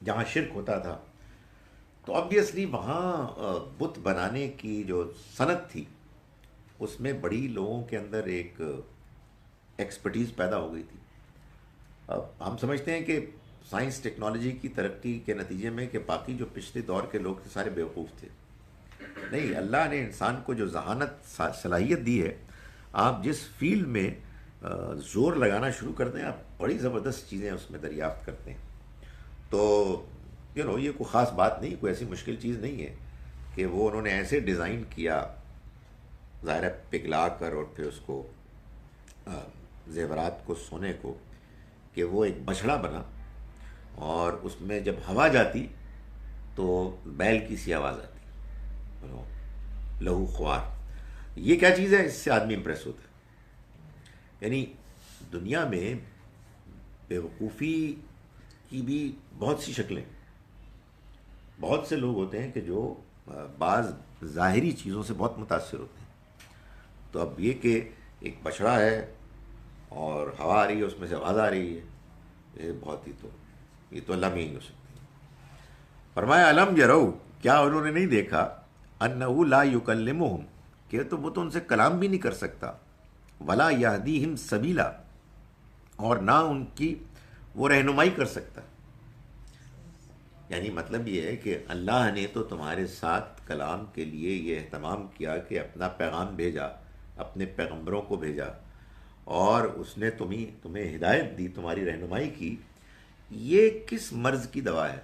جہاں شرک ہوتا تھا، تو obviously وہاں بت بنانے کی جو صنعت تھی اس میں بڑی لوگوں کے اندر ایک ایکسپرٹیز پیدا ہو گئی تھی۔ اب ہم سمجھتے ہیں کہ سائنس ٹیکنالوجی کی ترقی کے نتیجے میں کہ باقی جو پچھلے دور کے لوگ تھے سارے بیوقوف تھے، نہیں، اللہ نے انسان کو جو ذہانت صلاحیت دی ہے، آپ جس فیلڈ میں زور لگانا شروع کرتے ہیں آپ بڑی زبردست چیزیں اس میں دریافت کرتے ہیں۔ تو یہ کوئی خاص بات نہیں، کوئی ایسی مشکل چیز نہیں ہے کہ وہ انہوں نے ایسے ڈیزائن کیا، ظاہر ہے پگھلا کر اور پھر اس کو زیورات کو، سونے کو، کہ وہ ایک بچھڑا بنا اور اس میں جب ہوا جاتی تو بیل کی سی آواز آتی، لہو خوار۔ یہ کیا چیز ہے؟ اس سے آدمی امپریس ہوتا ہے۔ یعنی دنیا میں بیوقوفی کی بھی بہت سی شکلیں، بہت سے لوگ ہوتے ہیں کہ جو بعض ظاہری چیزوں سے بہت متاثر ہوتے ہیں۔ تو اب یہ کہ ایک بچھڑا ہے اور ہوا آ رہی ہے، اس میں سے آواز آ رہی ہے، یہ بہت ہی، تو یہ تو اللہ میں ہی ہو سکتی ہے۔ فرمایا الم یرو، کیا انہوں نے نہیں دیکھا، انہ لا یکلمہم، کہ تو وہ تو ان سے کلام بھی نہیں کر سکتا، ولا یہدیہم سبیلا، اور نہ ان کی وہ رہنمائی کر سکتا۔ یعنی مطلب یہ ہے کہ اللہ نے تو تمہارے ساتھ کلام کے لیے یہ اہتمام کیا کہ اپنا پیغام بھیجا، اپنے پیغمبروں کو بھیجا، اور اس نے تمہیں ہدایت دی، تمہاری رہنمائی کی۔ یہ کس مرض کی دوا ہے؟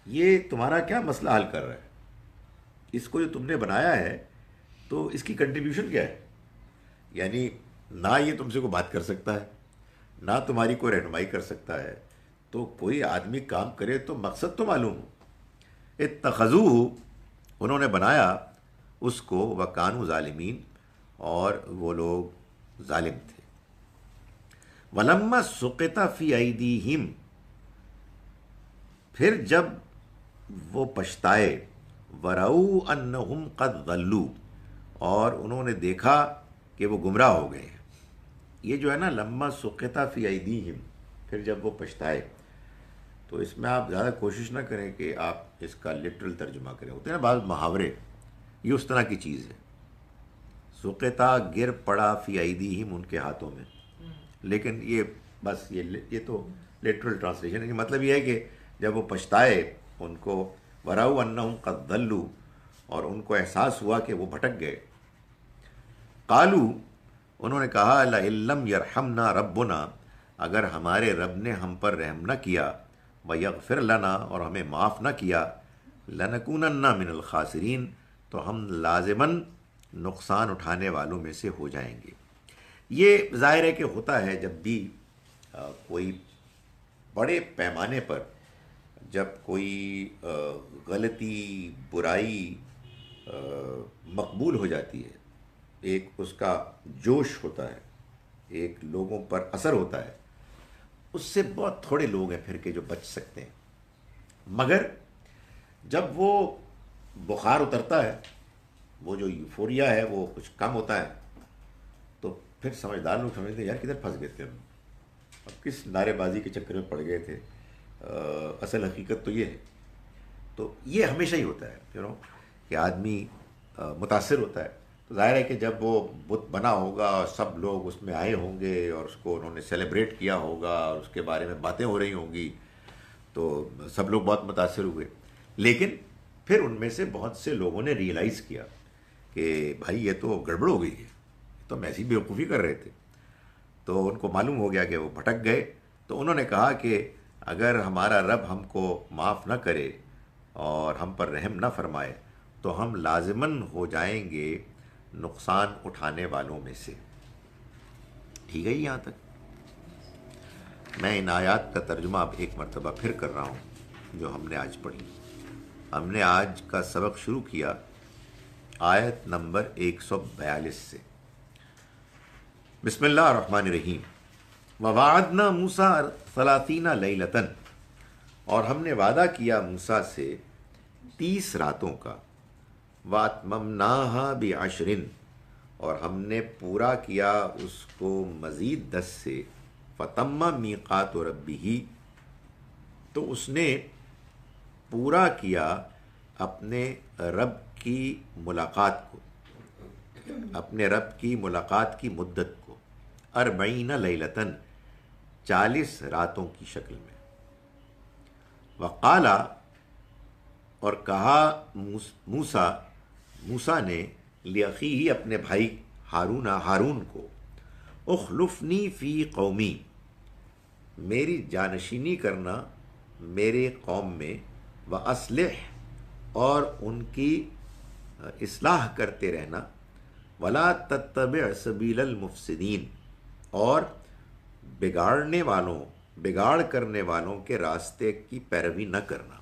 یہ تمہارا کیا مسئلہ حل کر رہا ہے؟ اس کو جو تم نے بنایا ہے تو اس کی کنٹریبیوشن کیا ہے؟ یعنی نہ یہ تم سے کوئی بات کر سکتا ہے، نہ تمہاری کوئی رہنمائی کر سکتا ہے۔ تو کوئی آدمی کام کرے تو مقصد تو معلوم ہو اتخذوہ، انہوں نے بنایا اس کو، وکانوا ظالمین، اور وہ لوگ ظالم تھے۔ ولما سقط فی ایدیہم، پھر جب وہ پچھتائے، ورأوا انہم قد ضلوا، اور انہوں نے دیکھا کہ وہ گمراہ ہو گئے ہیں۔ یہ جو ہے نا لما سقط فی ایدیہم، پھر جب وہ پچھتائے، تو اس میں آپ زیادہ کوشش نہ کریں کہ آپ اس کا لٹرل ترجمہ کریں، ہوتے ہیں نا بعض محاورے، یہ اس طرح کی چیز ہے۔ سقطا، گر پڑا، فی ایدیہم، ان کے ہاتھوں میں، لیکن یہ بس یہ تو لٹرل ٹرانسلیشن ہے، کہ مطلب یہ ہے کہ جب وہ پچھتائے، ان کو ورأوا انہم قد ضلوا، اور ان کو احساس ہوا کہ وہ بھٹک گئے، قالو، انہوں نے کہا لئن لم یرحمنا ربنا، اگر ہمارے رب نے ہم پر رحم نہ کیا، ویغفر لنا، اور ہمیں معاف نہ کیا، لنکونن من الخاسرین، تو ہم لازماً نقصان اٹھانے والوں میں سے ہو جائیں گے۔ یہ ظاہر ہے کہ ہوتا ہے جب بھی کوئی بڑے پیمانے پر جب کوئی غلطی، برائی مقبول ہو جاتی ہے، ایک اس کا جوش ہوتا ہے، ایک لوگوں پر اثر ہوتا ہے، اس سے بہت تھوڑے لوگ ہیں پھر کے جو بچ سکتے ہیں، مگر جب وہ بخار اترتا ہے، وہ جو یوفوریا ہے وہ کچھ کم ہوتا ہے، تو پھر سمجھدار لوگ سمجھتے ہیں یار کدھر پھنس گئے تھے ہم، اب کس نعرے بازی کے چکر میں پڑ گئے تھے، اصل حقیقت تو یہ ہے۔ تو یہ ہمیشہ ہی ہوتا ہے کہ آدمی متاثر ہوتا ہے، تو ظاہر ہے کہ جب وہ بت بنا ہوگا اور سب لوگ اس میں آئے ہوں گے اور اس کو انہوں نے سیلیبریٹ کیا ہوگا اور اس کے بارے میں باتیں ہو رہی ہوں گی، تو سب لوگ بہت متاثر ہوئے، لیکن پھر ان میں سے بہت سے لوگوں نے ریئلائز کیا کہ بھائی یہ تو گڑبڑ ہو گئی ہے، تو ہم ایسی بیوقوفی کر رہے تھے، تو ان کو معلوم ہو گیا کہ وہ بھٹک گئے، تو انہوں نے کہا کہ اگر ہمارا رب ہم کو معاف نہ کرے اور ہم پر رحم نہ فرمائے، تو ہم لازماً ہو جائیں گے نقصان اٹھانے والوں میں سے۔ ٹھیک ہے یہاں تک؟ میں ان آیات کا ترجمہ اب ایک مرتبہ پھر کر رہا ہوں جو ہم نے آج پڑھی۔ ہم نے آج کا سبق شروع کیا آیت نمبر 142 سے۔ بسم اللہ الرحمن الرحیم۔ وَوَعَدْنَا مُوسَىٰ 30 لَيْلَةً، اور ہم نے وعدہ کیا موسیٰ سے 30 راتوں کا، وَأَتْمَمْنَاهَا بِعَشْرٍ، اور ہم نے پورا کیا اس کو مزید 10 سے، فَتَمَّ مِيقَاتُ رَبِّهِ، تو اس نے پورا کیا اپنے رب کی ملاقات کو، اپنے رب کی ملاقات کی مدت کو، 40 لیلتاً، 40 راتوں کی شکل میں۔ وقالا، اور کہا موسیٰ نے، لأخیہ، اپنے بھائی ہارون کو، اخلفنی فی قومی، میری جانشینی کرنا میرے قوم میں، واصلح، اور ان کی اصلاح کرتے رہنا، ولا تتبع سبیل المفسدین، اور بگاڑ کرنے والوں کے راستے کی پیروی نہ کرنا۔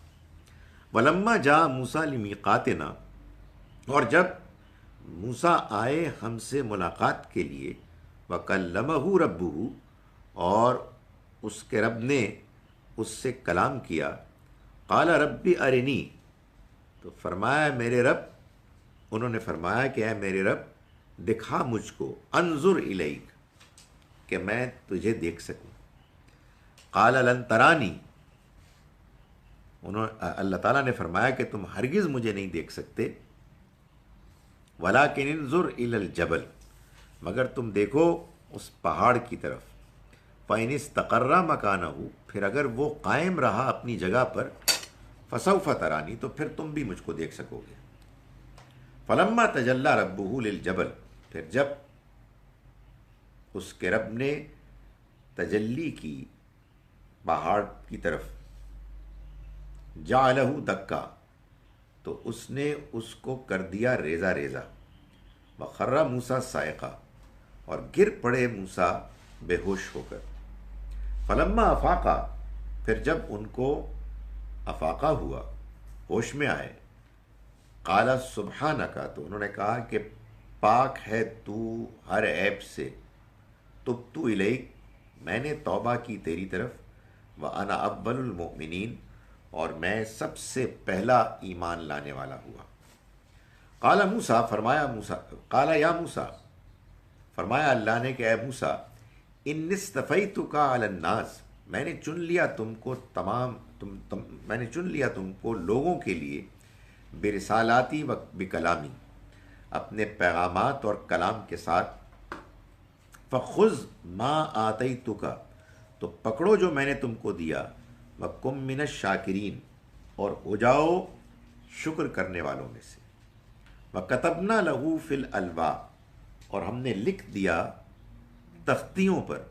ولما جاء موسیٰ لمیقاتنا، اور جب موسیٰ آئے ہم سے ملاقات کے لیے، وکلمہ ربہ، اور اس کے رب نے اس سے کلام کیا، قال رب ارنی، تو فرمایا میرے رب، انہوں نے فرمایا کہ اے میرے رب دکھا مجھ کو، انظر الیک، کہ میں تجھے دیکھ سکوں۔ قال لن ترانی، اللہ تعالیٰ نے فرمایا کہ تم ہرگز مجھے نہیں دیکھ سکتے، ولکن انظر الی الجبل، مگر تم دیکھو اس پہاڑ کی طرف، فإن استقر مکانہ، پھر اگر وہ قائم رہا اپنی جگہ پر، فسوف ترانی، تو پھر تم بھی مجھ کو دیکھ سکو گے۔ فلما تجلی ربہ للجبل، پھر جب اس کے رب نے تجلی کی پہاڑ کی طرف، جعلہ دکا، تو اس نے اس کو کر دیا ریزہ ریزہ، وخر موسیٰ صاعقہ، اور گر پڑے موسیٰ بے ہوش ہو کر۔ فلما افاقا، پھر جب ان کو افاقہ ہوا، ہوش میں آئے. قال سبحانک، تو انہوں نے کہا کہ پاک ہے تو ہر عیب سے. تبت الیک، میں نے توبہ کی تیری طرف. وانا اول المؤمنین، اور میں سب سے پہلا ایمان لانے والا ہوا. قال موسیٰ، فرمایا موسیٰ، قال یا موسیٰ، فرمایا اللہ نے کہ اے موسیٰ، ان اصطفیتک علی الناس، میں نے چن لیا تم کو میں نے چن لیا تم کو لوگوں کے لیے، برسالاتی و بکلامی، اپنے پیغامات اور کلام کے ساتھ. فخذ ما آتیتک، تو پکڑو جو میں نے تم کو دیا. وکم من الشاکرین، اور ہو جاؤ شکر کرنے والوں میں سے. وکتبنا لہ فی الالواح، اور ہم نے لکھ دیا تختیوں پر،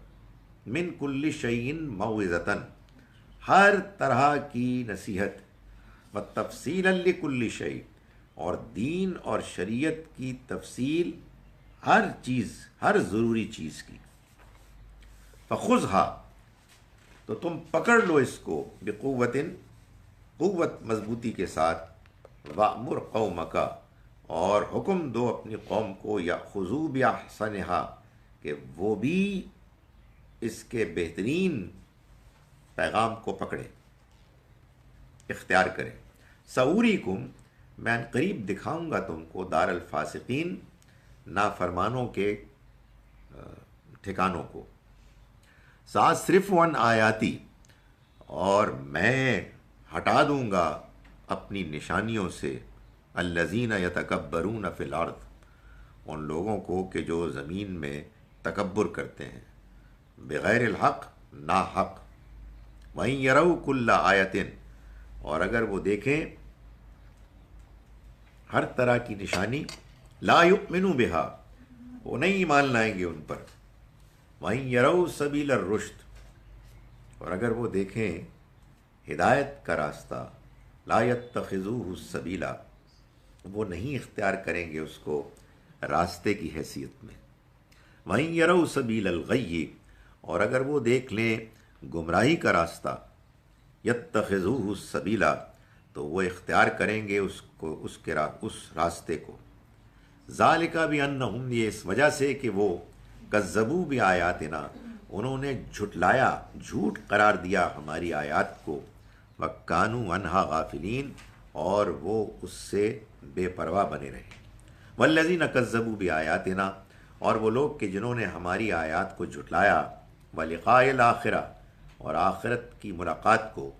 من کل شیء موعظۃ، ہر طرح کی نصیحت. وتفصیلا لکل شیء، اور دین اور شریعت کی تفصیل ہر چیز، ہر ضروری چیز کی. فخذھا، تو تم پکڑ لو اس کو، بقوت، قوت مضبوطی کے ساتھ. وامر قومک، اور حکم دو اپنی قوم کو، یاخذوا باحسنھا، کہ وہ بھی اس کے بہترین پیغام کو پکڑے، اختیار کرے. سوریکم، میں ان قریب دکھاؤں گا تم کو، دار الفاسقین، نافرمانوں کے ٹھکانوں کو. ساصرف عن آیاتی، اور میں ہٹا دوں گا اپنی نشانیوں سے، الذین یتکبرون فی الارض، ان لوگوں کو کہ جو زمین میں تکبر کرتے ہیں، بغیر الحق، نا حق. وَإِن يَرَوْا كُلَّ آیَةٍ، اور اگر وہ دیکھیں ہر طرح کی نشانی، لا یؤمنوا بها، وہ نہیں ایمان لائیں گے ان پر. وَإِن يَرَوْا سَبِيلَ الرُّشْدِ، اور اگر وہ دیکھیں ہدایت کا راستہ، لا يَتَّخِذُوهُ السَّبِيلَ، وہ نہیں اختیار کریں گے اس کو راستے کی حیثیت میں. وَإِن يَرَوْا سَبِيلَ الْغَيِّ، اور اگر وہ دیکھ لیں گمراہی کا راستہ، يَتَّخِذُوهُ السَّبِيلَ، تو وہ اختیار کریں گے اس راستے کو. ذَلِكَ بِأَنَّهُمْ، یہ اس وجہ سے کہ وہ کذبوا بآیاتنا، انہوں نے جھٹلایا، جھوٹ قرار دیا ہماری آیات کو. وَكَانُوا عَنْهَا غَافِلِينَ، اور وہ اس سے بے پرواہ بنے رہے. وَالَّذِينَ كَذَّبُوا بِآیاتنا، اور وہ لوگ کہ جنہوں نے ہماری آیات کو جھٹلایا. وَلِقَاءِ الْآخِرَةِ، اور آخرت کی ملاقات کو.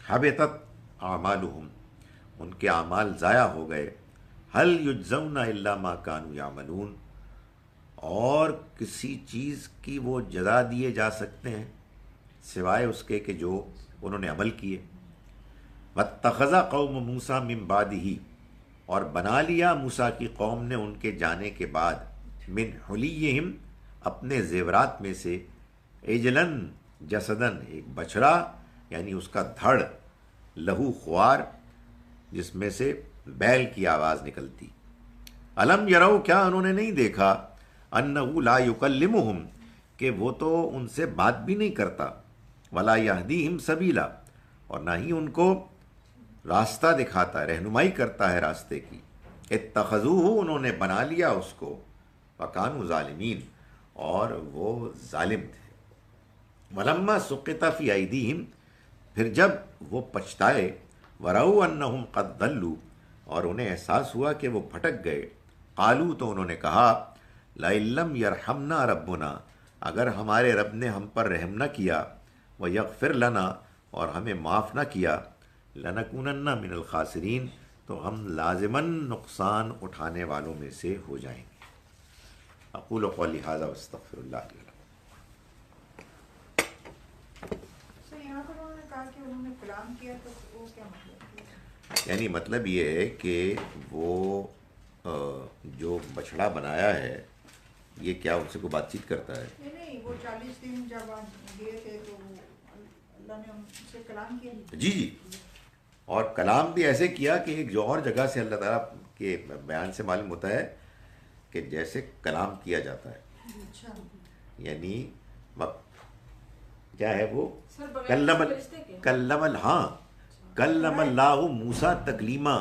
حَبِطَتْ أَعْمَالُهُمْ، ان کے اعمال ضائع ہو گئے. هَلْ يُجْزَوْنَ إِلَّا مَا كَانُوا يَعْمَلُونَ، اور کسی چیز کی وہ جزا دیے جا سکتے ہیں سوائے اس کے کہ جو انہوں نے عمل کیے. وَاتَّخَذَ قَوْمُ مُوسَىٰ مِن بَعْدِهِ، اور بنا لیا موسیٰ کی قوم نے ان کے جانے کے بعد، من حلیہم، اپنے زیورات میں سے، عجلاً جسداً، ایک بچڑا، یعنی اس کا دھڑ، لہو خوار، جس میں سے بیل کی آواز نکلتی. الم یرو، کیا انہوں نے نہیں دیکھا، انہ لا یکلمہم، کہ وہ تو ان سے بات بھی نہیں کرتا. ولا یہدیہم سبیلا، اور نہ ہی ان کو راستہ دکھاتا، رہنمائی کرتا ہے راستے کی. اتخذوہ، انہوں نے بنا لیا اس کو. وکانوا ظالمین، اور وہ ظالم تھے. ولما سقط فی ایدیہم، پھر جب وہ پچھتائے. ورأوا انہم قد ضلوا، اور انہیں احساس ہوا کہ وہ بھٹک گئے. قالوا، تو انہوں نے کہا، لئن لم یرحمنا ربنا، اگر ہمارے رب نے ہم پر رحم نہ کیا، ویغفر لنا، اور ہمیں معاف نہ کیا، لنکونن من الخاسرین، تو ہم لازماً نقصان اٹھانے والوں میں سے ہو جائیں گے. اقول قولی ھذا واستغفر اللہ لي ولکم. یہاں پر انہوں نے کہا کہ انہوں نے کلام کیا، تو وہ کیا مطلب؟ یعنی مطلب یہ ہے کہ وہ جو بچڑا بنایا ہے، یہ کیا ان سے کوئی بات چیت کرتا ہے؟ نہیں، وہ 40 دن جب آپ گئے تھے تو اللہ نے ان سے کلام کیا. جی جی، اور کلام بھی ایسے کیا کہ ایک جو اور جگہ سے اللہ تعالیٰ کے بیان سے معلوم ہوتا ہے کہ جیسے کلام کیا جاتا ہے. اچھا، یعنی کیا ہے وہ، کلم ہاں، کلم اللہ موسیٰ تکلیما،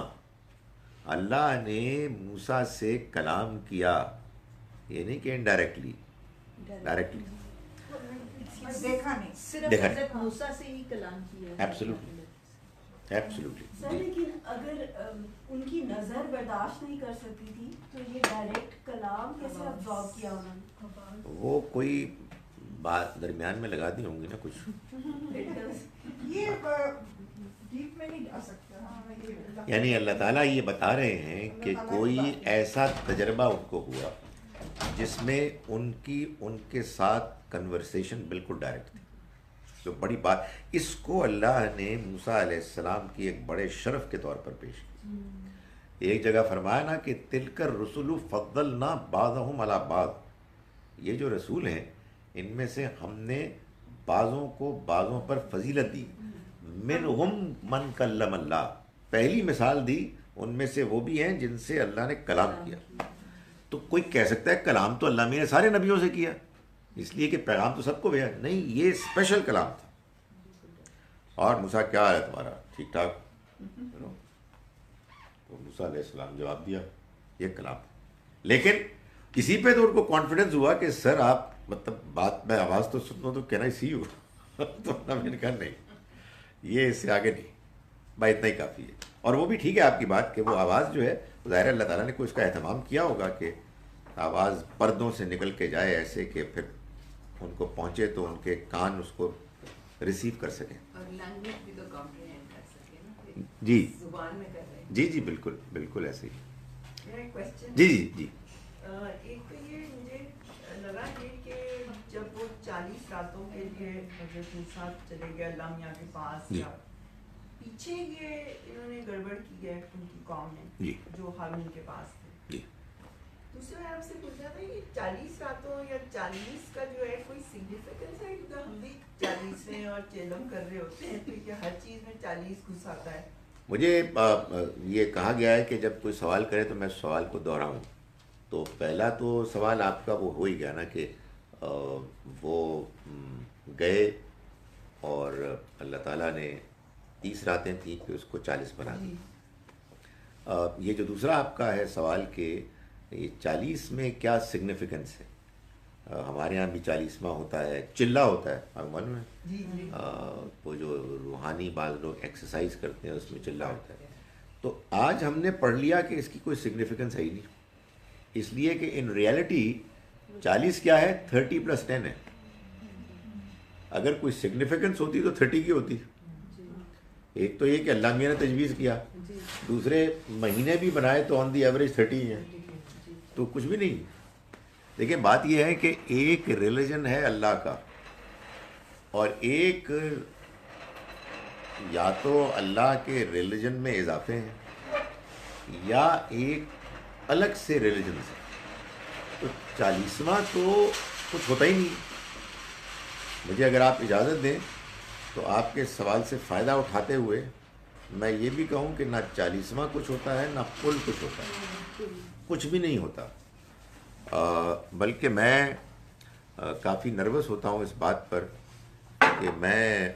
اللہ نے موسیٰ سے کلام کیا، یہ نہیں کہ انڈائریکٹلی، ڈائریکٹلی دیکھا نہیں، صرف دیکھا حضرت موسیٰ سے ہی کلام کیا ہے. Absolutely absolutely. سر لیکن اگر ان کی نظر برداشت نہیں کر سکتی تھی تو یہ ڈائریکٹ کلام کیسے ابزارب کیا انہوں نے؟ وہ کوئی بات درمیان میں لگا دی ہوں گی نا کچھ. یہ ڈیپ میں نہیں جا سکتا. یعنی اللہ تعالیٰ یہ بتا رہے ہیں کہ کوئی ایسا تجربہ ان کو ہوا جس میں ان کے ساتھ کنورسیشن بالکل ڈائریکٹ تھی. تو بڑی بات، اس کو اللہ نے موسیٰ علیہ السلام کی ایک بڑے شرف کے طور پر پیش کی. ایک جگہ فرمایا نا کہ تلک الرسل فضلنا بعضهم علی بعض، یہ جو رسول ہیں ان میں سے ہم نے بعضوں کو بعضوں پر فضیلت دی. منہم من کلم اللہ، پہلی مثال دی ان میں سے وہ بھی ہیں جن سے اللہ نے کلام کیا. تو کوئی کہہ سکتا ہے کلام تو اللہ نے سارے نبیوں سے کیا اس لیے کہ پیغام تو سب کو بھیجا، نہیں، یہ اسپیشل کلام تھا. اور موسیٰ کیا ہے تمہارا، ٹھیک ٹھاک؟ تو موسیٰ علیہ السلام جواب دیا یہ کلام. لیکن کسی پہ تو ان کو کانفیڈنس ہوا کہ سر آپ مطلب بات میں آواز تو سنو تو کہنا سی ہو. تو میں نے کہا نہیں، یہ اس سے آگے نہیں، بھائی اتنا ہی کافی ہے. اور وہ بھی ٹھیک ہے آپ کی بات کہ وہ آواز جو ہے ظاہر اللہ تعالیٰ نے کوئی اس کا اہتمام کیا ہوگا کہ آواز پردوں سے نکل کے جائے ایسے کہ پھر ان کو پہنچے تو ان کے کان اس کو ریسیو کر سکیں. اور لینگویج بھی تو کمپریہینڈ کر سکے نا، جی زبان میں کر رہے ہیں. جی جی بالکل بالکل ایسے ہی. میرا ایک کوشچن، جی جی جی ایک تو یہ مجھے لگا یہ کہ جب وہ 40 راتوں کے لیے حضرت موسیٰ چلے گئے اللہ میاں کے پاس، جی. یا پیچھے یہ انہوں نے گڑبڑ کی ہے ان کی قوم نے جی. جو ہارون کے پاس تھے. جی. دوسرے میں آپ سے پوچھنا تھا یہ 40 راتوں یا 40 کا جو ہے کوئی سگنیفیکنس ہے؟ کیونکہ ہم بھی 40 اور چیلم کر رہے ہوتے ہیں تو یہ ہر چیز میں 40 گھس آتا ہے. مجھے یہ کہا گیا ہے کہ جب کوئی سوال کرے تو میں سوال کو دہراؤں. تو پہلا تو سوال آپ کا وہ ہو ہی گیا نا کہ وہ گئے اور اللہ تعالیٰ نے 30 راتیں تھیں کہ اس کو 40 بنا دی. یہ جو دوسرا آپ کا ہے سوال کہ یہ 40 میں کیا سگنیفیکنس ہے. ہمارے ہاں بھی 40واں ہوتا ہے، چلہ ہوتا ہے، آپ معلوم ہے جی جی. وہ جو روحانی بعض لوگ ایکسرسائز کرتے ہیں اس میں چلہ ہوتا ہے. تو آج ہم نے پڑھ لیا کہ اس کی کوئی سگنیفیکنس ہے ہی نہیں، اس لیے کہ ان ریئلٹی 40 کیا ہے، 30 + 10 ہے. اگر کوئی سگنیفیکنس ہوتی تو 30 کی ہوتی. ایک تو یہ کہ اللہ میاں نے تجویز کیا، دوسرے مہینے بھی بنائے تو آن دی ایوریج 30 ہیں، تو کچھ بھی نہیں. دیکھیں بات یہ ہے کہ ایک ریلیجن ہے اللہ کا، اور ایک یا تو اللہ کے ریلیجن میں اضافے ہیں یا ایک الگ سے ریلیجن سے. تو 40واں تو کچھ ہوتا ہی نہیں. مجھے اگر آپ اجازت دیں تو آپ کے سوال سے فائدہ اٹھاتے ہوئے میں یہ بھی کہوں کہ نہ 40واں کچھ ہوتا ہے نہ کل کچھ ہوتا ہے، کچھ بھی نہیں ہوتا. بلکہ میں کافی نروس ہوتا ہوں اس بات پر کہ میں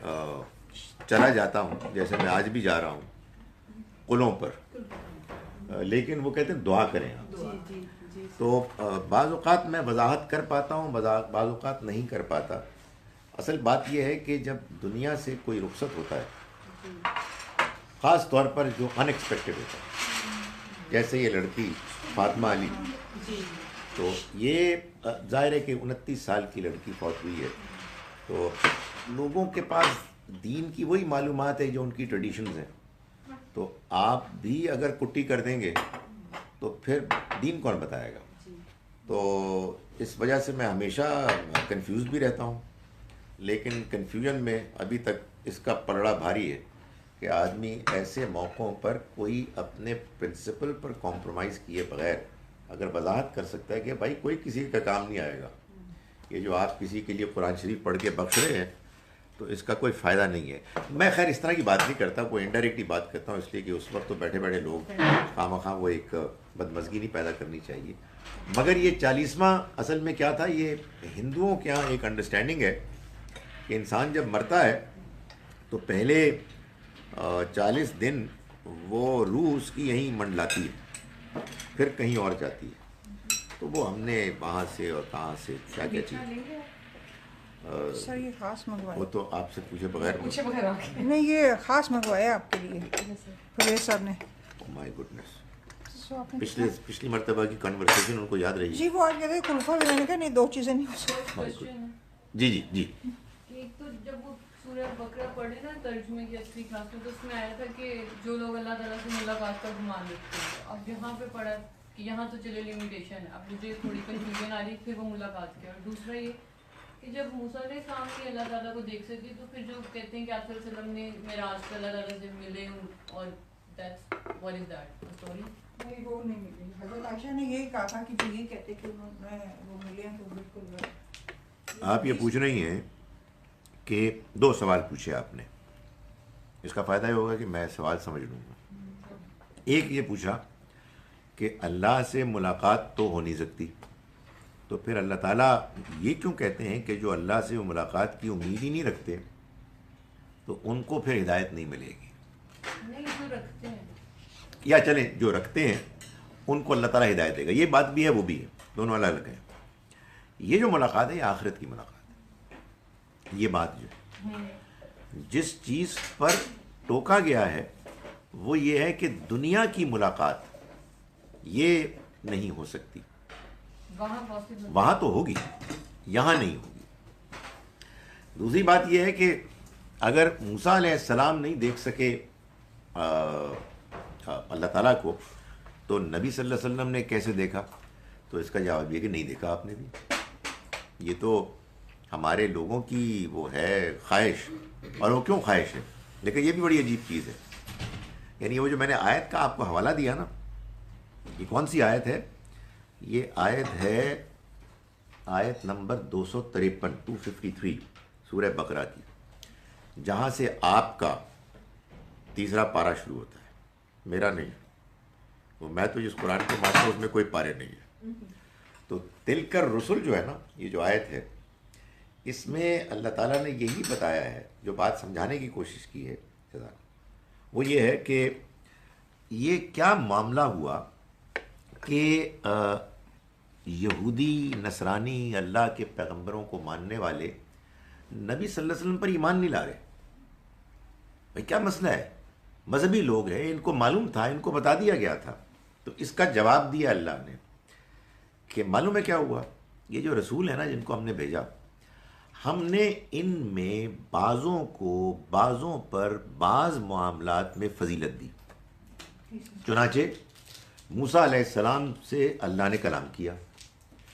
چلا جاتا ہوں، جیسے میں آج بھی جا رہا ہوں قلوں پر، لیکن وہ کہتے ہیں دعا کریں آپ. تو بعض اوقات میں وضاحت کر پاتا ہوں، بعض اوقات نہیں کر پاتا. اصل بات یہ ہے کہ جب دنیا سے کوئی رخصت ہوتا ہے، خاص طور پر جو ان ایکسپیکٹڈ ہوتا ہے، جیسے یہ لڑکی فاطمہ علی، تو یہ ظاہر ہے کہ 29 سال کی لڑکی فوت ہوئی ہے. تو لوگوں کے پاس دین کی وہی معلومات ہے جو ان کی ٹریڈیشنز ہیں. تو آپ بھی اگر کٹی کر دیں گے تو پھر دین کون بتائے گا. تو اس وجہ سے میں ہمیشہ کنفیوز بھی رہتا ہوں. لیکن کنفیوژن میں ابھی تک اس کا پلڑا بھاری ہے کہ آدمی ایسے موقعوں پر کوئی اپنے پرنسپل پر کمپرومائز کیے بغیر اگر وضاحت کر سکتا ہے کہ بھائی کوئی کسی کا کام نہیں آئے گا، یہ جو آپ کسی کے لیے قرآن شریف پڑھ کے بخش رہے ہیں تو اس کا کوئی فائدہ نہیں ہے. میں خیر اس طرح کی بات نہیں کرتا، کوئی انڈائریکٹلی بات کرتا ہوں، اس لیے کہ اس وقت تو بیٹھے بیٹھے لوگ خواہ وہ ایک بدمزگی نہیں پیدا کرنی چاہیے. مگر یہ 40واں اصل میں کیا تھا، یہ ہندوؤں کے یہاں ایک انڈرسٹینڈنگ ہے کہ انسان جب مرتا ہے تو پہلے 40 دن وہ روح اس کی یہیں منڈلاتی ہے، پھر کہیں اور جاتی ہے. تو وہ hم نے وہاں سے اور کہاں سے کیا کیا چیز سر یہ خاص منگوایا. وہ تو آپ سے پوچھے بغیر نہیں یہ خاص منگوایا آپ کے لیے پرویز صاحب نے. مائی گڈنس. سو آپ نے پچھلی مرتبہ کی کنورسیشن ان کو یاد رہی. جی وہ آج کہتے ہیں کلفہ بھی. میں نے کہا نہیں 2 چیزیں نہیں ہو سکتی. جی جی جی. ایک تو جب وہ سورہ بقرہ پڑھے نا ترجمے کی 8ویں کلاس میں، تو اس میں آیا تھا کہ جو لوگ اللہ تعالیٰ سے ملاقات کا گمان رکھتے ہیں، اب یہاں پہ پڑھا کہ یہاں تو چلے لمیٹیشن ہے. اب مجھے تھوڑی کنفیوژن آ رہی پھر وہ ملاقات کیا. اور دوسرا یہ کہ جب موسیٰ علیہ السلام نے اللہ تعالیٰ کو دیکھ سکی، تو پھر جو کہتے ہیں کہ آپ صلی اللہ علیہ وسلم نے معراج پہ اللہ تعالیٰ سے ملے، اور that's what is that sorry. نہیں وہ نہیں ملی. حضرت عائشہ نے یہی کہا تھا کہ جو یہ کہتے کہ انہوں نے وہ ملے ہیں تو بالکل. آپ یہ پوچھ رہی ہیں کہ 2 سوال پوچھے آپ نے. اس کا فائدہ یہ ہوگا کہ میں سوال سمجھ لوں گا. ایک یہ پوچھا کہ اللہ سے ملاقات تو ہو نہیں سکتی، تو پھر اللہ تعالیٰ یہ کیوں کہتے ہیں کہ جو اللہ سے ملاقات کی امید ہی نہیں رکھتے تو ان کو پھر ہدایت نہیں ملے گی. نہیں جو رکھتے ہیں، یا چلیں جو رکھتے ہیں ان کو اللہ تعالیٰ ہدایت دے گا. یہ بات بھی ہے وہ بھی ہے، دونوں الگ الگ ہیں. یہ جو ملاقات ہے یہ آخرت کی ملاقات ہے. یہ بات جو ہے جس چیز پر ٹوکا گیا ہے وہ یہ ہے کہ دنیا کی ملاقات یہ نہیں ہو سکتی. وہاں پاسبل وہاں تو ہوگی، یہاں نہیں ہوگی. دوسری بات یہ ہے کہ اگر موسیٰ علیہ السلام نہیں دیکھ سکے اللہ تعالیٰ کو، تو نبی صلی اللہ علیہ وسلم نے کیسے دیکھا؟ تو اس کا جواب یہ کہ نہیں دیکھا آپ نے بھی. یہ تو ہمارے لوگوں کی وہ ہے خواہش، اور وہ کیوں خواہش ہے؟ لیکن یہ بھی بڑی عجیب چیز ہے. یعنی وہ جو میں نے آیت کا آپ کو حوالہ دیا نا، یہ کون سی آیت ہے؟ یہ آیت ہے آیت نمبر 253 253 سورہ بقرہ کی، جہاں سے آپ کا 3 پارہ شروع ہوتا ہے. میرا نہیں، وہ میں تو جس قرآن کو مانتا ہوں اس میں کوئی پارے نہیں ہے. تو تلک الرسل جو ہے نا، یہ جو آیت ہے اس میں اللہ تعالیٰ نے یہی بتایا ہے، جو بات سمجھانے کی کوشش کی ہے وہ یہ ہے کہ یہ کیا معاملہ ہوا کہ یہودی نصرانی اللہ کے پیغمبروں کو ماننے والے نبی صلی اللہ علیہ وسلم پر ایمان نہیں لا رہے. بھائی کیا مسئلہ ہے؟ مذہبی لوگ ہیں، ان کو معلوم تھا، ان کو بتا دیا گیا تھا. تو اس کا جواب دیا اللہ نے کہ معلوم ہے کیا ہوا؟ یہ جو رسول ہیں نا جن کو ہم نے بھیجا، ہم نے ان میں بعضوں کو بعضوں پر بعض معاملات میں فضیلت دی. چنانچہ موسیٰ علیہ السلام سے اللہ نے کلام کیا.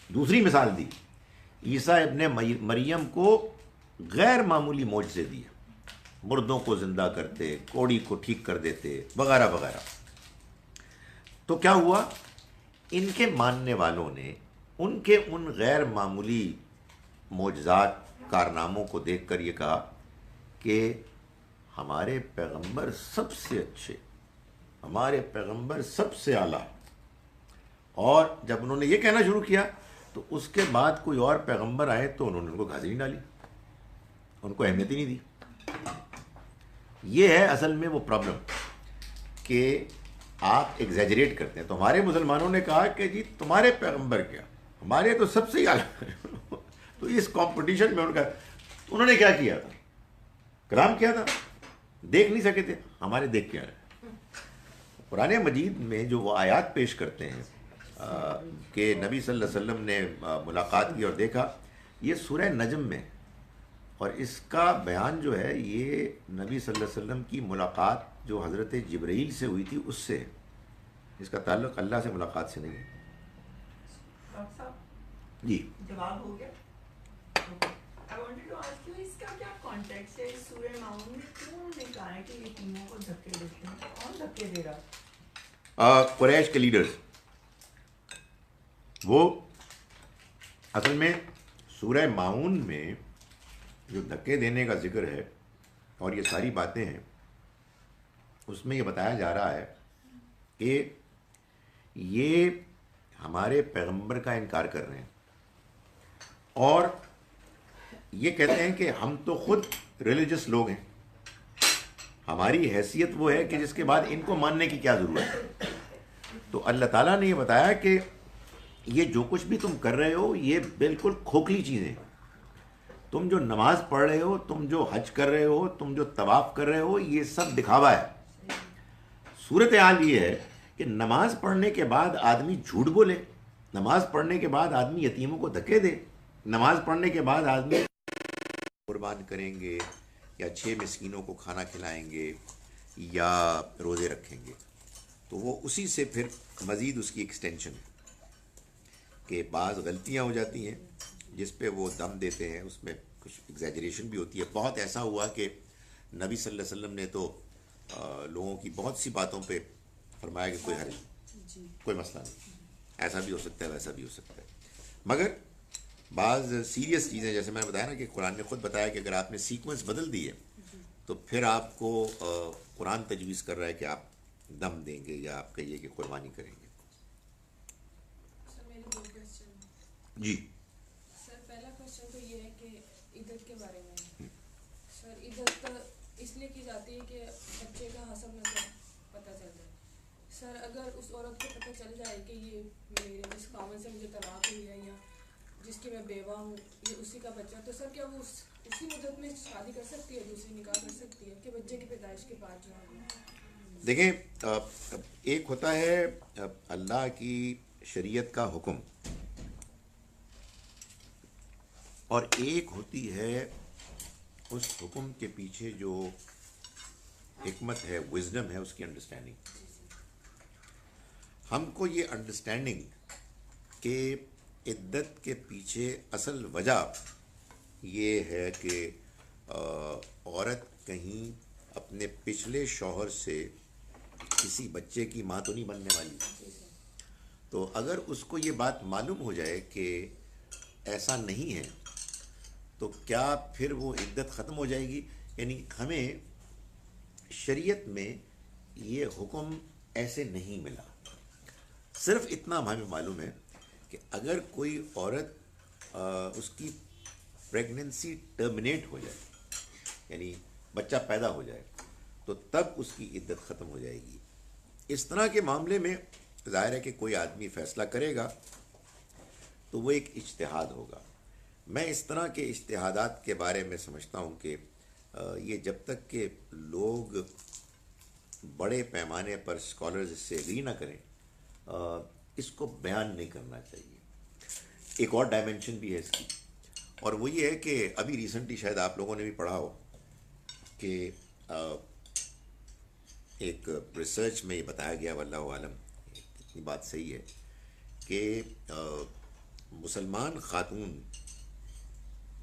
دوسری مثال دی، عیسیٰ ابن مریم کو غیر معمولی معجزے دیے، مردوں کو زندہ کرتے، کوڑی کو ٹھیک کر دیتے، وغیرہ وغیرہ. تو کیا ہوا؟ ان کے ماننے والوں نے ان کے ان غیر معمولی معجزات کارناموں کو دیکھ کر یہ کہا کہ ہمارے پیغمبر سب سے اچھے، ہمارے پیغمبر سب سے اعلیٰ. اور جب انہوں نے یہ کہنا شروع کیا تو اس کے بعد کوئی اور پیغمبر آئے تو انہوں نے ان کو گھاسی نہیں ڈالی، ان کو اہمیت ہی نہیں دی. یہ ہے اصل میں وہ پرابلم کہ آپ ایگزیجریٹ کرتے ہیں. تو ہمارے مسلمانوں نے کہا کہ جی تمہارے پیغمبر کیا، ہمارے تو سب سے ہی اعلیٰ. تو اس کمپٹیشن میں انہوں نے کیا کیا تھا؟ کلام کیا تھا. دیکھ نہیں سکے تھے، ہمارے دیکھ کے آئے. قرآن مجید میں جو وہ آیات پیش کرتے ہیں کہ نبی صلی اللہ علیہ وسلم نے ملاقات کی اور دیکھا، یہ سورہ نجم میں، اور اس کا بیان جو ہے یہ نبی صلی اللہ علیہ وسلم کی ملاقات جو حضرت جبرائیل سے ہوئی تھی اس سے ہے. اس کا تعلق اللہ سے ملاقات سے نہیں ہے. ڈاکٹر صاحب جی جواب ہو گیا. I wanted to ask you, اس کا کیا کانٹیکس ہے؟ سورہ معون میں کیوں انہوں نے کہا ہے کہ یہ تینوں کو دھکے دیتے ہیں؟ کون دھکے دے رہا؟ قریش کے لیڈرز. وہ اصل میں سورہ معون میں جو دھکے دینے کا ذکر ہے اور یہ ساری باتیں ہیں، اس میں یہ بتایا جا رہا ہے کہ یہ ہمارے پیغمبر کا انکار کر رہے ہیں اور یہ کہتے ہیں کہ ہم تو خود ریلیجس لوگ ہیں، ہماری حیثیت وہ ہے کہ جس کے بعد ان کو ماننے کی کیا ضرورت ہے. تو اللہ تعالیٰ نے یہ بتایا کہ یہ جو کچھ بھی تم کر رہے ہو یہ بالکل کھوکھلی چیزیں. تم جو نماز پڑھ رہے ہو, تم جو حج کر رہے ہو, تم جو طواف کر رہے ہو, یہ سب دکھاوا ہے. صورتحال یہ ہے کہ نماز پڑھنے کے بعد آدمی جھوٹ بولے, نماز پڑھنے کے بعد آدمی یتیموں کو دھکے دے, نماز پڑھنے کے بعد آدمی قربان کریں گے یا 6 مسکینوں کو کھانا کھلائیں گے یا روزے رکھیں گے. تو وہ اسی سے پھر مزید اس کی ایکسٹینشن کہ بعض غلطیاں ہو جاتی ہیں جس پہ وہ دم دیتے ہیں, اس میں کچھ ایگزیجریشن بھی ہوتی ہے. بہت ایسا ہوا کہ نبی صلی اللہ علیہ وسلم نے تو لوگوں کی بہت سی باتوں پہ فرمایا کہ کوئی حرج, کوئی مسئلہ نہیں, ایسا بھی ہو سکتا ہے ویسا بھی ہو سکتا ہے. مگر بعض سیریس چیزیں, جیسے میں نے بتایا نا کہ قرآن نے خود بتایا کہ اگر آپ نے سیکوینس بدل دیے تو پھر آپ کو قرآن تجویز کر رہا ہے کہ آپ دم دیں گے یا آپ کہیے کہ قربانی کریں گے. جی سر, پہلا کوشچن تو یہ ہے کہ عدت کے بارے میں. سر, عدت اس لیے کی جاتی ہے کہ بچے کا حسب نسب پتہ چل جائے. سر, اگر اس عورت کو پتہ چل جائے کہ یہ میرے جس خاوند سے مجھے طلاق ہوئی ہے یا جس کی میں بیوہ ہوں یہ اسی کا بچہ, تو سر کیا وہ اسی مدت میں شادی کر سکتی ہے, دوسری نکاح کر سکتی ہے کہ بچے کی پیدائش کے بعد جو ہے؟ دیکھیں, ایک ہوتا ہے اللہ کی شریعت کا حکم اور ایک ہوتی ہے اس حکم کے پیچھے جو حکمت ہے, وزڈم ہے, اس کی انڈرسٹینڈنگ. ہم کو یہ انڈرسٹینڈنگ کہ عدت کے پیچھے اصل وجہ یہ ہے کہ عورت کہیں اپنے پچھلے شوہر سے کسی بچے کی ماں تو نہیں بننے والی. تو اگر اس کو یہ بات معلوم ہو جائے کہ ایسا نہیں ہے تو کیا پھر وہ عدت ختم ہو جائے گی؟ یعنی ہمیں شریعت میں یہ حکم ایسے نہیں ملا. صرف اتنا ہمیں معلوم ہے کہ اگر کوئی عورت اس کی پریگننسی ٹرمینیٹ ہو جائے, یعنی بچہ پیدا ہو جائے, تو تب اس کی عدت ختم ہو جائے گی. اس طرح کے معاملے میں ظاہر ہے کہ کوئی آدمی فیصلہ کرے گا تو وہ ایک اجتہاد ہوگا. میں اس طرح کے اجتہادات کے بارے میں سمجھتا ہوں کہ یہ جب تک کہ لوگ بڑے پیمانے پر اسکالرز اس سے ایگری نہ کریں اس کو بیان نہیں کرنا چاہیے. ایک اور ڈائمنشن بھی ہے اس کی, اور وہ یہ ہے کہ ابھی ریسنٹلی شاید آپ لوگوں نے بھی پڑھا ہو کہ ایک ریسرچ میں یہ بتایا گیا, واللہ عالم اتنی بات صحیح ہے, کہ مسلمان خاتون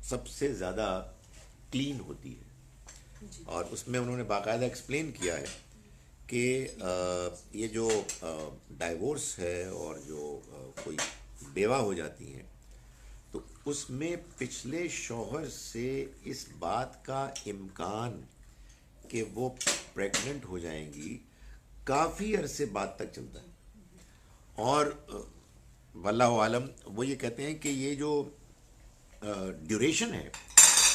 سب سے زیادہ کلین ہوتی ہے, اور اس میں انہوں نے باقاعدہ ایکسپلین کیا ہے کہ یہ جو ڈائیورس ہے اور جو کوئی بیوہ ہو جاتی ہیں تو اس میں پچھلے شوہر سے اس بات کا امکان کہ وہ پریگننٹ ہو جائیں گی کافی عرصے بعد تک چلتا ہے. اور واللہ عالم وہ یہ کہتے ہیں کہ یہ جو ڈیوریشن ہے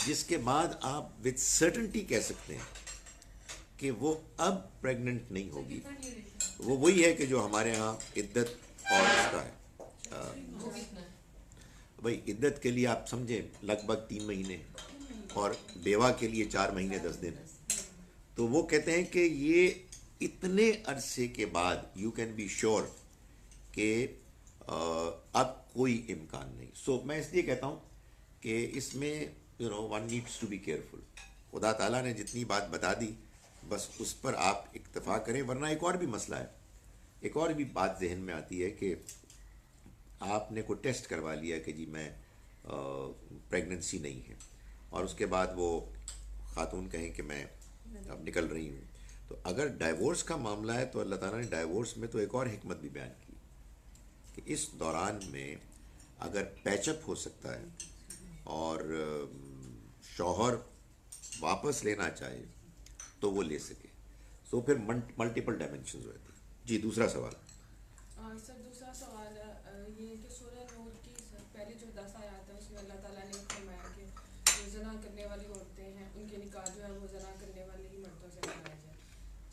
جس کے بعد آپ وتھ سرٹنٹی کہہ سکتے ہیں کہ وہ اب پریگننٹ نہیں ہوگی, وہ وہی ہے کہ جو ہمارے ہاں عدت اور اس کا ہے. بھائی عدت کے لیے آپ سمجھیں لگ بھگ 3 مہینے اور بیوہ کے لیے 4 مہینے 10 دن. تو وہ کہتے ہیں کہ یہ اتنے عرصے کے بعد یو کین بی شیور کہ اب کوئی امکان نہیں. سو میں اس لیے کہتا ہوں کہ اس میں one needs to be careful. خدا تعالیٰ نے جتنی بات بتا دی بس اس پر آپ اکتفا کریں, ورنہ ایک اور بھی مسئلہ ہے, ایک اور بھی بات ذہن میں آتی ہے کہ آپ نے کوئی ٹیسٹ کروا لیا کہ جی میں پریگننسی نہیں ہے, اور اس کے بعد وہ خاتون کہیں کہ میں اب نکل رہی ہوں. تو اگر ڈائیورس کا معاملہ ہے تو اللہ تعالیٰ نے ڈائیورس میں تو ایک اور حکمت بھی بیان کی کہ اس دوران میں اگر پیچ اپ ہو سکتا ہے اور شوہر واپس لینا چاہے تو وہ لے سکے. سو پھر ملٹیپل ڈائمنشنز ہوتے ہیں. جی دوسرا سوال. سر دوسرا سوال یہ کہ سورہ نور کی پہلی جو 10 آیات ہے اس میں اللہ تعالیٰ نے فرمایا کہ جو زنا کرنے والی عورتیں ہیں ان کے نکاح جو ہے وہ زنا کرنے والے ہی مردوں سے کرایا جائے.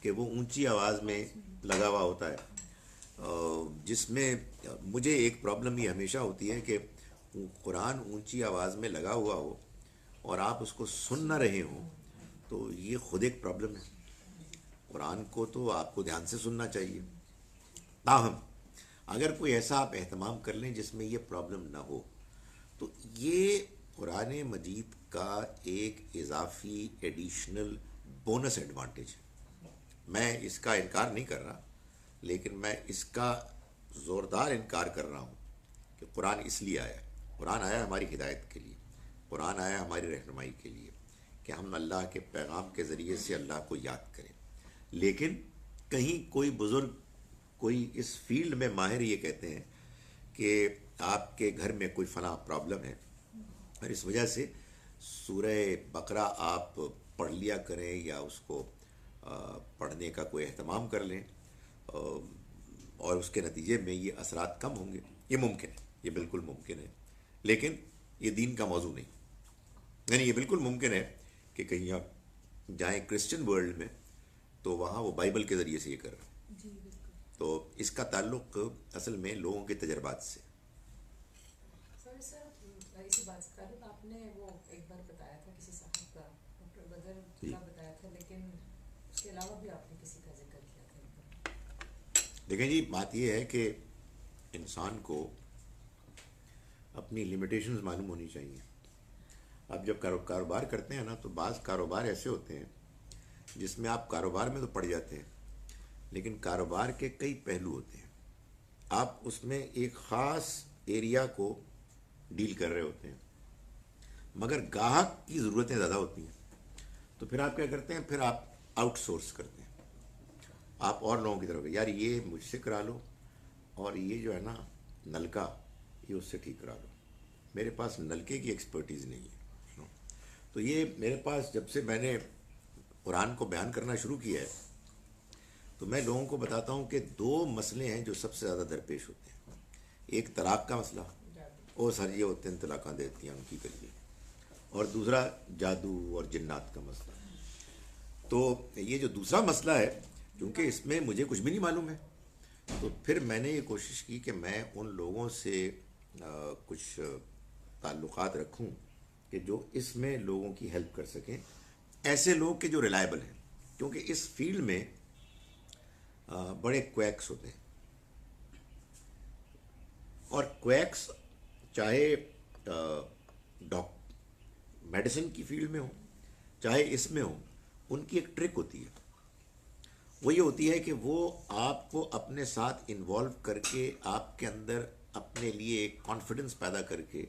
کہ وہ اونچی آواز میں لگا ہوا ہوتا ہے، جس میں مجھے ایک پرابلم یہ ہمیشہ ہوتی ہے کہ قرآن اونچی آواز میں لگا ہوا ہو اور آپ اس کو سن نہ رہے ہوں، تو یہ خود ایک پرابلم ہے. قرآن کو تو آپ کو دھیان سے سننا چاہیے. تاہم اگر کوئی ایسا آپ اہتمام کر لیں جس میں یہ پرابلم نہ ہو، تو یہ قرآن مجید کا ایک اضافی ایڈیشنل بونس ایڈوانٹیج ہے. میں اس کا انکار نہیں کر رہا، لیکن میں اس کا زوردار انکار کر رہا ہوں کہ قرآن اس لیے آیا. قرآن آیا ہماری ہدایت کے لیے، قرآن آیا ہماری رہنمائی کے لیے کہ ہم اللہ کے پیغام کے ذریعے سے اللہ کو یاد کریں. لیکن کہیں کوئی بزرگ، کوئی اس فیلڈ میں ماہر یہ کہتے ہیں کہ آپ کے گھر میں کوئی فلاں پرابلم ہے اور اس وجہ سے سورہ بقرہ آپ پڑھ لیا کریں یا اس کو پڑھنے کا کوئی اہتمام کر لیں اور اس کے نتیجے میں یہ اثرات کم ہوں گے. یہ ممکن ہے، یہ بالکل ممکن ہے، لیکن یہ دین کا موضوع نہیں. یعنی یہ بالکل ممکن ہے کہ کہیں آپ جائیں کرسچن ورلڈ میں تو وہاں وہ بائبل کے ذریعے سے یہ کر رہے ہیں. جی بالکل. تو اس کا تعلق اصل میں لوگوں کے تجربات سے. سر اسی بات سے تعلق آپ نے وہ ایک بار بتایا تھا کسی صاحب کا، ڈاکٹر بدر کا بتایا تھا، لیکن اس کے علاوہ بھی آپ نے کسی کا ذکر کیا تھا. دیکھیں جی، بات یہ ہے کہ انسان کو اپنی لمیٹیشنز معلوم ہونی چاہیے. آپ جب کاروبار کرتے ہیں نا، تو بعض کاروبار ایسے ہوتے ہیں جس میں آپ کاروبار میں تو پڑ جاتے ہیں، لیکن کاروبار کے کئی پہلو ہوتے ہیں. آپ اس میں ایک خاص ایریا کو ڈیل کر رہے ہوتے ہیں، مگر گاہک کی ضرورتیں زیادہ ہوتی ہیں. تو پھر آپ کیا کرتے ہیں؟ پھر آپ آؤٹ سورس کرتے ہیں. آپ اور لوگوں کی طرف، یار یہ مجھ سے کرا لو، اور یہ جو ہے نا نلکا، یہ اس سے ٹھیک کرا لو. میرے پاس نلکے کی ایکسپرٹیز نہیں ہے. تو یہ میرے پاس جب سے میں نے قرآن کو بیان کرنا شروع کیا ہے، تو میں لوگوں کو بتاتا ہوں کہ دو مسئلے ہیں جو سب سے زیادہ درپیش ہوتے ہیں. ایک طلاق کا مسئلہ، وہ سر یہ ہوتے ہیں طلاقاں دیتی ہیں ان کی کریے، اور دوسرا جادو اور جنات کا مسئلہ. تو یہ جو دوسرا مسئلہ ہے، کیونکہ اس میں مجھے کچھ بھی نہیں معلوم ہے، تو پھر میں نے یہ کوشش کی کہ میں ان لوگوں سے کچھ تعلقات رکھوں کہ جو اس میں لوگوں کی ہیلپ کر سکیں، ایسے لوگ کہ جو ریلائبل ہیں. کیونکہ اس فیلڈ میں بڑے کویکس ہوتے ہیں، اور کویکس چاہے میڈیسن کی فیلڈ میں ہو چاہے اس میں ہو، ان کی ایک ٹرک ہوتی ہے. وہ یہ ہوتی ہے کہ وہ آپ کو اپنے ساتھ انوالو کر کے، آپ کے اندر اپنے لیے ایک کانفیڈنس پیدا کر کے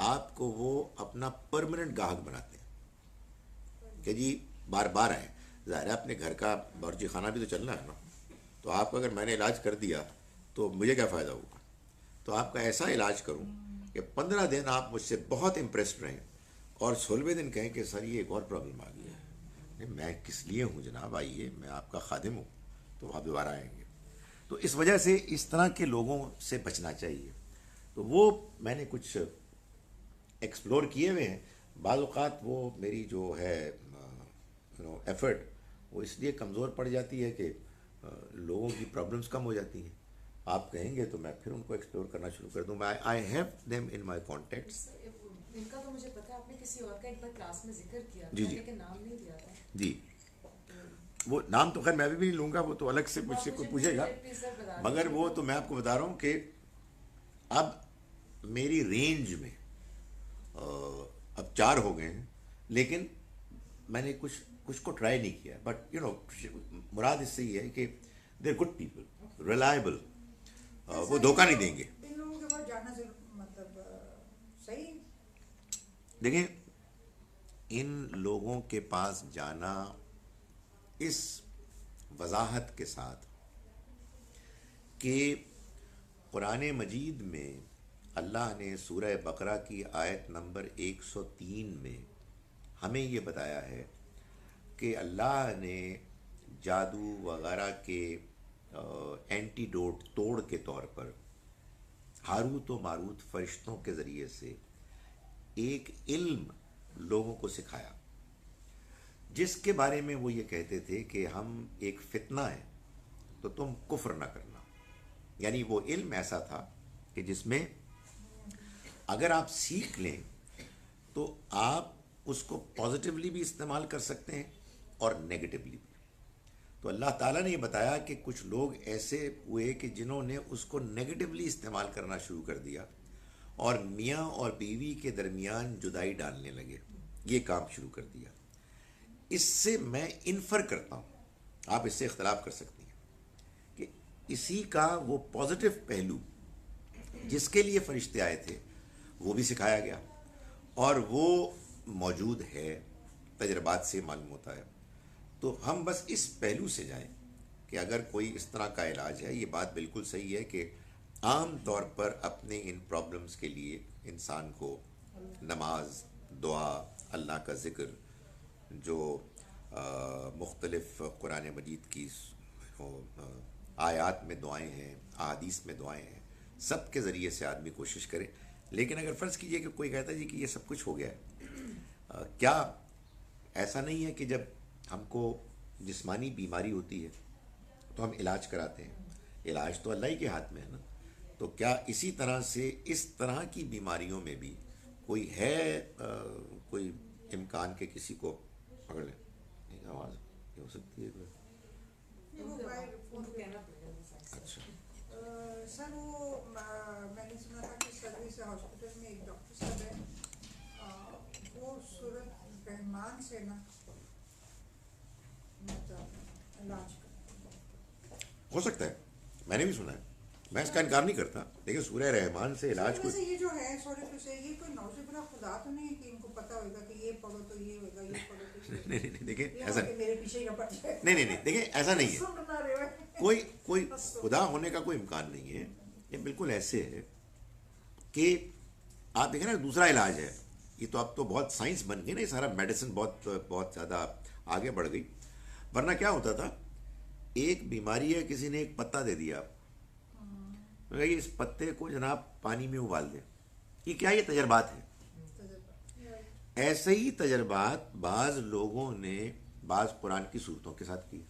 آپ کو وہ اپنا پرماننٹ گاہک بناتے ہیں کہ جی بار بار آئیں. ظاہر ہے اپنے گھر کا باورچی خانہ بھی تو چلنا ہے نا. تو آپ کو اگر میں نے علاج کر دیا تو مجھے کیا فائدہ ہوگا؟ تو آپ کا ایسا علاج کروں کہ 15 دن آپ مجھ سے بہت امپریسڈ رہیں، اور 16ویں دن کہیں کہ سر یہ ایک اور پرابلم آ گئی ہے. میں کس لیے ہوں جناب، آئیے میں آپ کا خادم ہوں. تو آپ دوبارہ آئیں گے. تو اس وجہ سے اس طرح کے لوگوں سے بچنا چاہیے. تو وہ میں نے کچھ ایکسپلور کیے ہوئے ہیں. بعض اوقات وہ میری جو ہے ایفرٹ وہ اس لیے کمزور پڑ جاتی ہے کہ لوگوں کی پرابلمس کم ہو جاتی ہیں. آپ کہیں گے تو میں پھر ان کو ایکسپلور کرنا شروع کر دوں. I have them in my contacts. ان کا تو مجھے پتا ہے، آپ نے کسی اور کا ایک بار کلاس میں ذکر کیا تھا، جی جی، لیکن نام نہیں دیا تھا. جی وہ نام تو خیر میں بھی نہیں لوں گا، وہ تو الگ سے مجھ سے کوئی پوچھے گا. مگر وہ تو میں آپ کو بتا رہا ہوں کہ اب میری رینج میں اب 4 ہو گئے ہیں، لیکن میں نے کچھ کو ٹرائی نہیں کیا. بٹ مراد اس سے یہ ہے کہ they are good people, reliable, وہ دھوکہ نہیں دیں گے. ان لوگوں کے پاس جانا مطلب صحیح. دیکھیں، ان لوگوں کے پاس جانا اس وضاحت کے ساتھ کہ قرآن مجید میں اللہ نے سورہ بقرہ کی آیت نمبر 103 میں ہمیں یہ بتایا ہے کہ اللہ نے جادو وغیرہ کے اینٹیڈوٹ توڑ کے طور پر ہاروت و ماروت فرشتوں کے ذریعے سے ایک علم لوگوں کو سکھایا جس کے بارے میں وہ یہ کہتے تھے کہ ہم ایک فتنہ ہے تو تم کفر نہ کرنا. یعنی وہ علم ایسا تھا کہ جس میں اگر آپ سیکھ لیں تو آپ اس کو پازیٹیولی بھی استعمال کر سکتے ہیں اور نیگیٹیولی بھی. تو اللہ تعالیٰ نے یہ بتایا کہ کچھ لوگ ایسے ہوئے کہ جنہوں نے اس کو نیگیٹیولی استعمال کرنا شروع کر دیا اور میاں اور بیوی کے درمیان جدائی ڈالنے لگے. یہ کام شروع کر دیا. اس سے میں انفر کرتا ہوں, آپ اس سے اختلاف کر سکتی ہیں, کہ اسی کا وہ پازیٹیو پہلو جس کے لیے فرشتے آئے تھے وہ بھی سکھایا گیا اور وہ موجود ہے, تجربات سے معلوم ہوتا ہے. تو ہم بس اس پہلو سے جائیں کہ اگر کوئی اس طرح کا علاج ہے, یہ بات بالکل صحیح ہے کہ عام طور پر اپنے ان پرابلمس کے لیے انسان کو نماز, دعا, اللہ کا ذکر, جو مختلف قرآن مجید کی آیات میں دعائیں ہیں, احادیث میں دعائیں ہیں, سب کے ذریعے سے آدمی کوشش کرے. لیکن اگر فرض کیجئے کہ کوئی کہتا ہے جی کہ یہ سب کچھ ہو گیا ہے, کیا ایسا نہیں ہے کہ جب ہم کو جسمانی بیماری ہوتی ہے تو ہم علاج کراتے ہیں, علاج تو اللہ ہی کے ہاتھ میں ہے نا, تو کیا اسی طرح سے اس طرح کی بیماریوں میں بھی کوئی ہے کوئی امکان کہ کسی کو پکڑ لیں؟ آواز یہ ہو سکتی ہے نہیں، وہ باہر فون پہ کہنا پڑے گا. اچھا. سر وہ میں نے سنا تھا کہ سروس ہاسپٹل میں ایک ڈاکٹر صاحب ہیں, وہ سورت رحمان سے نا علاج کرتے. ہو سکتا ہے, میں نے بھی سنا ہے, میں اس کا انکار نہیں کرتا, لیکن سورہ رحمان سے علاج ویسے کوئی یہ جو ہے سورہ ٹو سے یہ کوئی نوز باللہ خدا تو نہیں ہے کہ ان کو پتہ ہوگا کہ یہ پڑھو تو یہ ہوگا, یہ پڑھو تو یہ نہیں نہیں دیکھیں ہوگا, ایسا کہ میرے پیچھے نہ پڑ جائے. نہیں دیکھیں ایسا نہیں ہے, سننا رہے ہوئے. کوئی خدا ہونے کا کوئی امکان نہیں ہے. یہ بالکل ایسے ہے کہ آپ دیکھیں نا دوسرا علاج ہے, یہ تو اب تو بہت سائنس بن گئی نا, یہ سارا میڈیسن بہت زیادہ آگے بڑھ گئی. ورنہ کیا ہوتا تھا, ایک بیماری ہے, کسی نے ایک پتا دے دیا, اس پتے کو جناب پانی میں ابال دیں. یہ کیا, یہ تجربات ہیں. ایسے ہی تجربات بعض لوگوں نے بعض قرآن کی صورتوں کے ساتھ کی.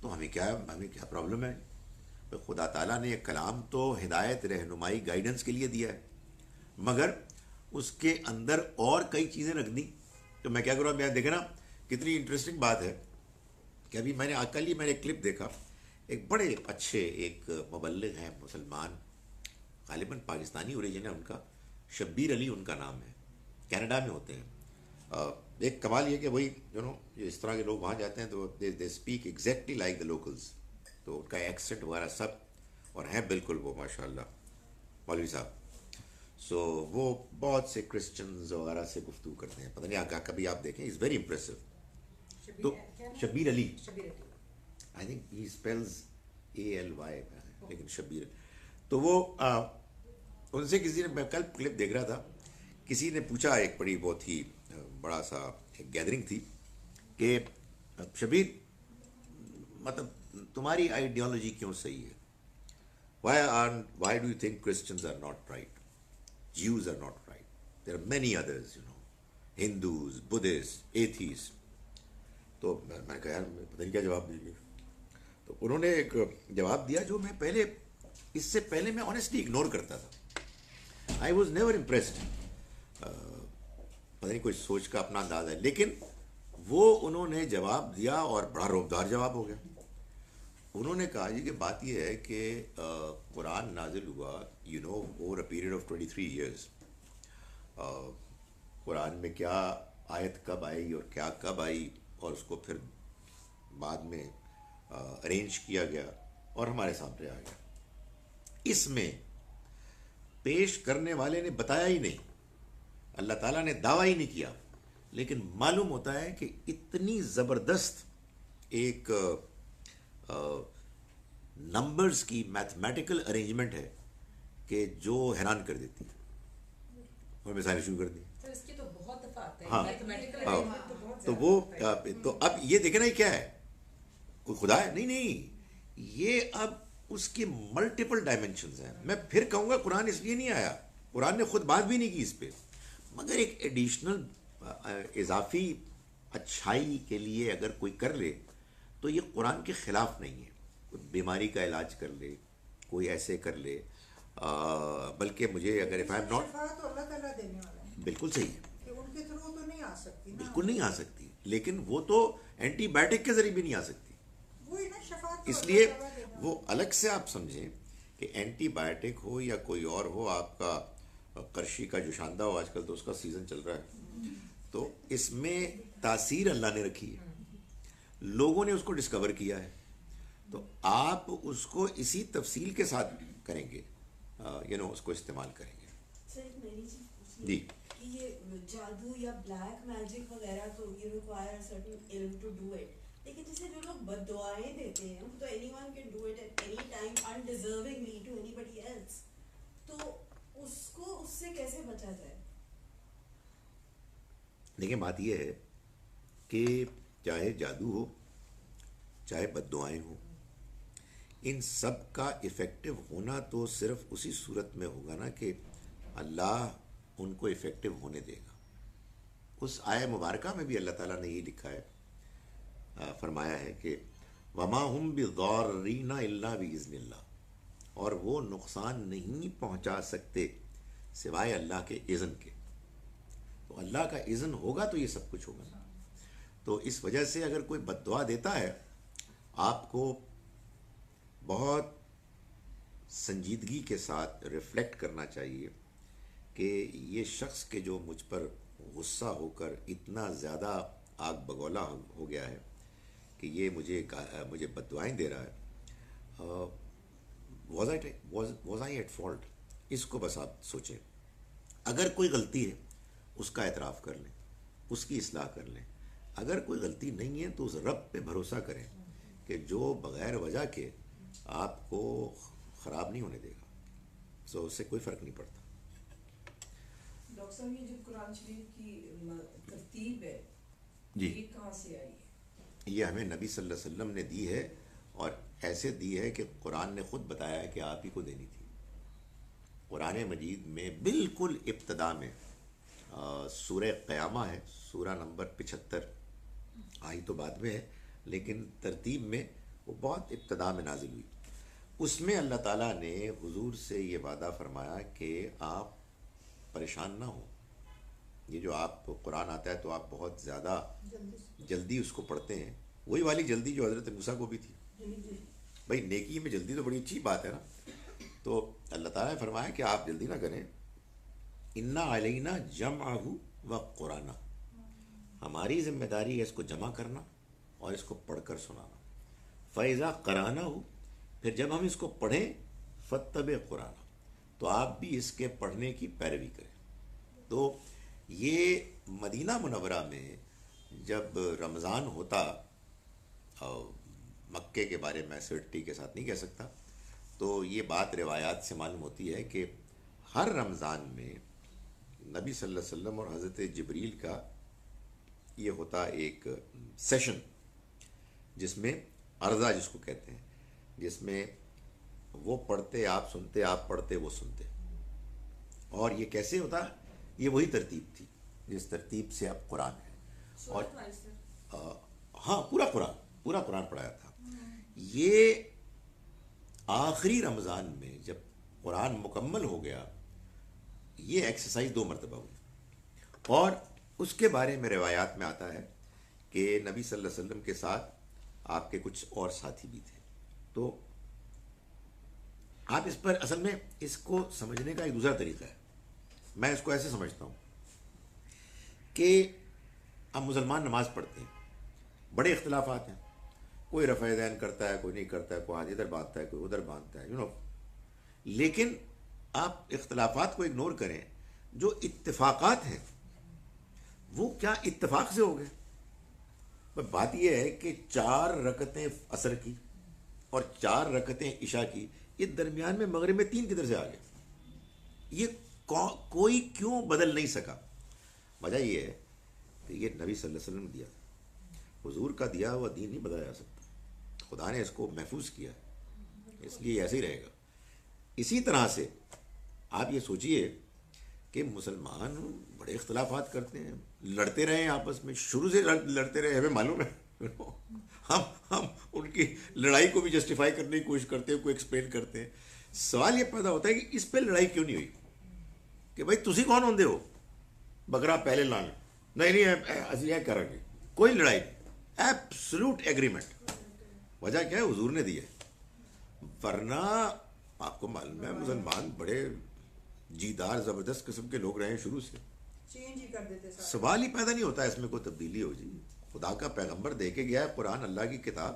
تو ہمیں کیا پرابلم ہے؟ خدا تعالیٰ نے ایک کلام تو ہدایت, رہنمائی, گائیڈنس کے لیے دیا ہے, مگر اس کے اندر اور کئی چیزیں رکھ دیں. تو میں کیا کروں, میں دیکھیں نا کتنی انٹرسٹنگ بات ہے کہ ابھی میں نے کل ہی ایک کلپ دیکھا, ایک بڑے اچھے ایک مبلغ ہیں مسلمان, غالباً پاکستانی اوریجن ہے ان کا, شبیر علی ان کا نام ہے, کینیڈا میں ہوتے ہیں. ایک کمال یہ کہ وہی اس طرح کے لوگ وہاں جاتے ہیں تو they speak exactly like the locals, تو ان کا ایکسنٹ وغیرہ سب, اور ہیں بالکل وہ ماشاء اللہ مولوی صاحب. سو وہ بہت سے کرسچنز وغیرہ سے گفتگو کرتے ہیں, پتہ نہیں کبھی آپ دیکھیں, از ویری امپریسو. تو Shabbir Ali, I think he spells ALY, لیکن شبیر. تو وہ ان سے کسی نے, میں کل کلپ دیکھ رہا تھا, کسی نے پوچھا, ایک بڑی بہت ہی بڑا سا ایک گیدرنگ تھی, کہ شبیر مطلب تمہاری آئیڈیالوجی کیوں صحیح ہے, why do you think Christians are not right, Jews are not right, there are many others, Hindus, Buddhists, atheists. تو میں نے کہا یار پتہ نہیں کیا جواب دیں گے. تو انہوں نے ایک جواب دیا جو میں اس سے پہلے میں آنیسٹلی اگنور کرتا تھا. I was never impressed. پتہ نہیں کوئی سوچ کا اپنا انداز ہے, لیکن وہ انہوں نے جواب دیا اور بڑا روبدار جواب ہو گیا. انہوں نے کہا جی کہ بات یہ ہے کہ قرآن نازل ہوا over a period of 23 years. قرآن میں کیا آیت کب آئی اور کیا کب آئی, اور اس کو پھر بعد میں ارینج کیا گیا اور ہمارے سامنے آ گیا. اس میں پیش کرنے والے نے بتایا ہی نہیں, اللہ تعالیٰ نے دعویٰ ہی نہیں کیا, لیکن معلوم ہوتا ہے کہ اتنی زبردست ایک نمبرز کی میتھمیٹیکل ارینجمنٹ ہے کہ جو حیران کر دیتی ہے. اور مثالیں شروع کر دی. تو اس کی تو بہت دفعہ آتا ہے, ہاں, میتھمیٹیکل ارینجمنٹ تو بہت تو زیادہ وہ ہوتا ہے. تو اب یہ دیکھنا ہی کیا ہے, کوئی خدا ہے؟ نہیں, یہ اب اس کے ملٹیپل ڈائمینشنز ہیں. میں پھر کہوں گا قرآن اس لیے نہیں آیا, قرآن نے خود بات بھی نہیں کی اس پہ, مگر ایک ایڈیشنل اضافی اچھائی کے لیے اگر کوئی کر لے تو یہ قرآن کے خلاف نہیں ہے. کوئی بیماری کا علاج کر لے, کوئی ایسے کر لے, بلکہ مجھے اگر if I'm not شفا تو اللہ تعالیٰ دینے والا ہے بالکل صحیح ہے, کہ ان کے تھرو تو نہیں آ سکتی نا. بالکل نہیں آ سکتی, لیکن وہ تو اینٹی بائیوٹک کے ذریعے بھی نہیں آ سکتی. وہی نا شفا تو اس اللہ لیے تعالیٰ دینے والا وہ الگ سے آپ سمجھیں کہ اینٹی بائیوٹک ہو یا کوئی اور ہو, آپ کا کرشی کا جو شاندہ ہو, آج کل تو اس کا سیزن چل رہا ہے, تو اس میں تاثیر اللہ نے رکھی ہے, لوگوں نے اس کو ڈسکور کیا ہے, تو آپ اس کو اسی تفصیل کے ساتھ کریں گے, اس کو استعمال کریں گے. سر ایک میری چیز پوچھنی جی. کہ یہ جادو یا بلیک میجک وغیرہ تو یہ ریکوائر سرٹن علم ٹو ڈو اٹ, لیکن جیسے جو لوگ بد دعائیں دیتے ہیں تو any one can do it at any time undeservingly to anybody else, تو اس کو اس سے کیسے بچا جائے؟ دیکھیں بات یہ ہے کہ چاہے جادو ہو چاہے بد دعائیں ہوں, ان سب کا افیکٹو ہونا تو صرف اسی صورت میں ہوگا نا کہ اللہ ان کو افیکٹو ہونے دے گا. اس آیہ مبارکہ میں بھی اللہ تعالیٰ نے یہ لکھا ہے, فرمایا ہے کہ وما ہم بضارین الا باذن اللہ, اور وہ نقصان نہیں پہنچا سکتے سوائے اللہ کے اذن کے. تو اللہ کا اذن ہوگا تو یہ سب کچھ ہوگا. تو اس وجہ سے اگر کوئی بد دعا دیتا ہے, آپ کو بہت سنجیدگی کے ساتھ ریفلیکٹ کرنا چاہیے کہ یہ شخص کے جو مجھ پر غصہ ہو کر اتنا زیادہ آگ بگولا ہو گیا ہے کہ یہ مجھے بد دعائیں دے رہا ہے, واز آئی ایٹ فالٹ. اس کو بس آپ سوچیں. اگر کوئی غلطی ہے اس کا اعتراف کر لیں, اس کی اصلاح کر لیں. اگر کوئی غلطی نہیں ہے تو اس رب پہ بھروسہ کریں کہ جو بغیر وجہ کے آپ کو خراب نہیں ہونے دے گا, سو اس سے کوئی فرق نہیں پڑتا. ڈاکٹر صاحب یہ جو قرآن شریف کی ترتیب ہے جی, یہ کہاں سے آئی ہے؟ یہ ہمیں نبی صلی اللہ علیہ وسلم نے دی ہے, اور ایسے دی ہے کہ قرآن نے خود بتایا ہے کہ آپ ہی کو دینی تھی. قرآن مجید میں بالکل ابتدا میں سورہ قیامہ ہے, سورہ نمبر 75, آئی تو بعد میں ہے لیکن ترتیب میں وہ بہت ابتدا میں نازل ہوئی. اس میں اللہ تعالیٰ نے حضور سے یہ وعدہ فرمایا کہ آپ پریشان نہ ہوں. یہ جو آپ کو قرآن آتا ہے تو آپ بہت زیادہ جلدی اس کو پڑھتے ہیں, وہی والی جلدی جو حضرت موسیٰ کو بھی تھی. بھائی نیکی میں جلدی تو بڑی اچھی بات ہے نا. تو اللہ تعالیٰ نے فرمایا کہ آپ جلدی نہ کریں. انا علینا جمعہ و قرآنہ, ہماری ذمہ داری ہے اس کو جمع کرنا اور اس کو پڑھ کر سنانا. فیضا قرآنہ ہو, پھر جب ہم اس کو پڑھیں فتب قرآن, تو آپ بھی اس کے پڑھنے کی پیروی کریں. تو یہ مدینہ منورہ میں جب رمضان ہوتا, مکے کے بارے میں سرٹی کے ساتھ نہیں کہہ سکتا, تو یہ بات روایات سے معلوم ہوتی ہے کہ ہر رمضان میں نبی صلی اللہ علیہ وسلم اور حضرت جبریل کا یہ ہوتا ایک سیشن, جس میں عرضہ جس کو کہتے ہیں, جس میں وہ پڑھتے آپ سنتے, آپ پڑھتے وہ سنتے. اور یہ کیسے ہوتا, یہ وہی ترتیب تھی جس ترتیب سے اب قرآن ہے. اور ہاں پورا قرآن پڑھایا تھا. یہ آخری رمضان میں جب قرآن مکمل ہو گیا, یہ ایکسرسائز 2 مرتبہ ہوئی. اور اس کے بارے میں روایات میں آتا ہے کہ نبی صلی اللہ علیہ وسلم کے ساتھ آپ کے کچھ اور ساتھی بھی تھے. تو آپ اس پر اصل میں اس کو سمجھنے کا ایک دوسرا طریقہ ہے. میں اس کو ایسے سمجھتا ہوں کہ ہم مسلمان نماز پڑھتے ہیں, بڑے اختلافات ہیں, کوئی رفع دین کرتا ہے, کوئی نہیں کرتا ہے, کوئی ہاتھ ادھر باندھتا ہے, کوئی ادھر باندھتا ہے, لیکن آپ اختلافات کو اگنور کریں. جو اتفاقات ہیں وہ کیا اتفاق سے ہو گئے. بات یہ ہے کہ 4 رکعتیں عصر کی اور 4 رکعتیں عشاء کی, یہ درمیان میں مغرب میں 3 کدھر سے آ گئے. یہ کوئی کیوں بدل نہیں سکا. وجہ یہ ہے کہ یہ نبی صلی اللہ علیہ وسلم نے دیا, حضور کا دیا ہوا دین نہیں بدلا جا سکتا. خدا نے اس کو محفوظ کیا, اس لیے ایسے ہی رہے گا. اسی طرح سے آپ یہ سوچئے کہ مسلمان بڑے اختلافات کرتے ہیں, لڑتے رہے ہیں آپس میں, شروع سے لڑتے رہے, ہمیں معلوم ہے. ہم ان کی لڑائی کو بھی جسٹیفائی کرنے کی کوشش کرتے ہیں, کوئی ایکسپلین کرتے ہیں. سوال یہ پیدا ہوتا ہے کہ اس پہ لڑائی کیوں نہیں ہوئی, کہ بھائی تسی کون ہوندے ہو بکرا پہلے لانے, نہیں اسی یہ کریں گے, کوئی لڑائی نہیں, ایبسلوٹ ایگریمنٹ. وجہ کیا ہے, حضور نے دی ہے. ورنہ آپ کو معلوم ہے مسلمان بڑے جیدار زبردست قسم کے لوگ رہے ہیں شروع سے, چینج ہی کر دیتے سارے. سوال ہی پیدا نہیں ہوتا ہے اس میں کوئی تبدیلی ہو جی. خدا کا پیغمبر دے کے گیا ہے قرآن, اللہ کی کتاب,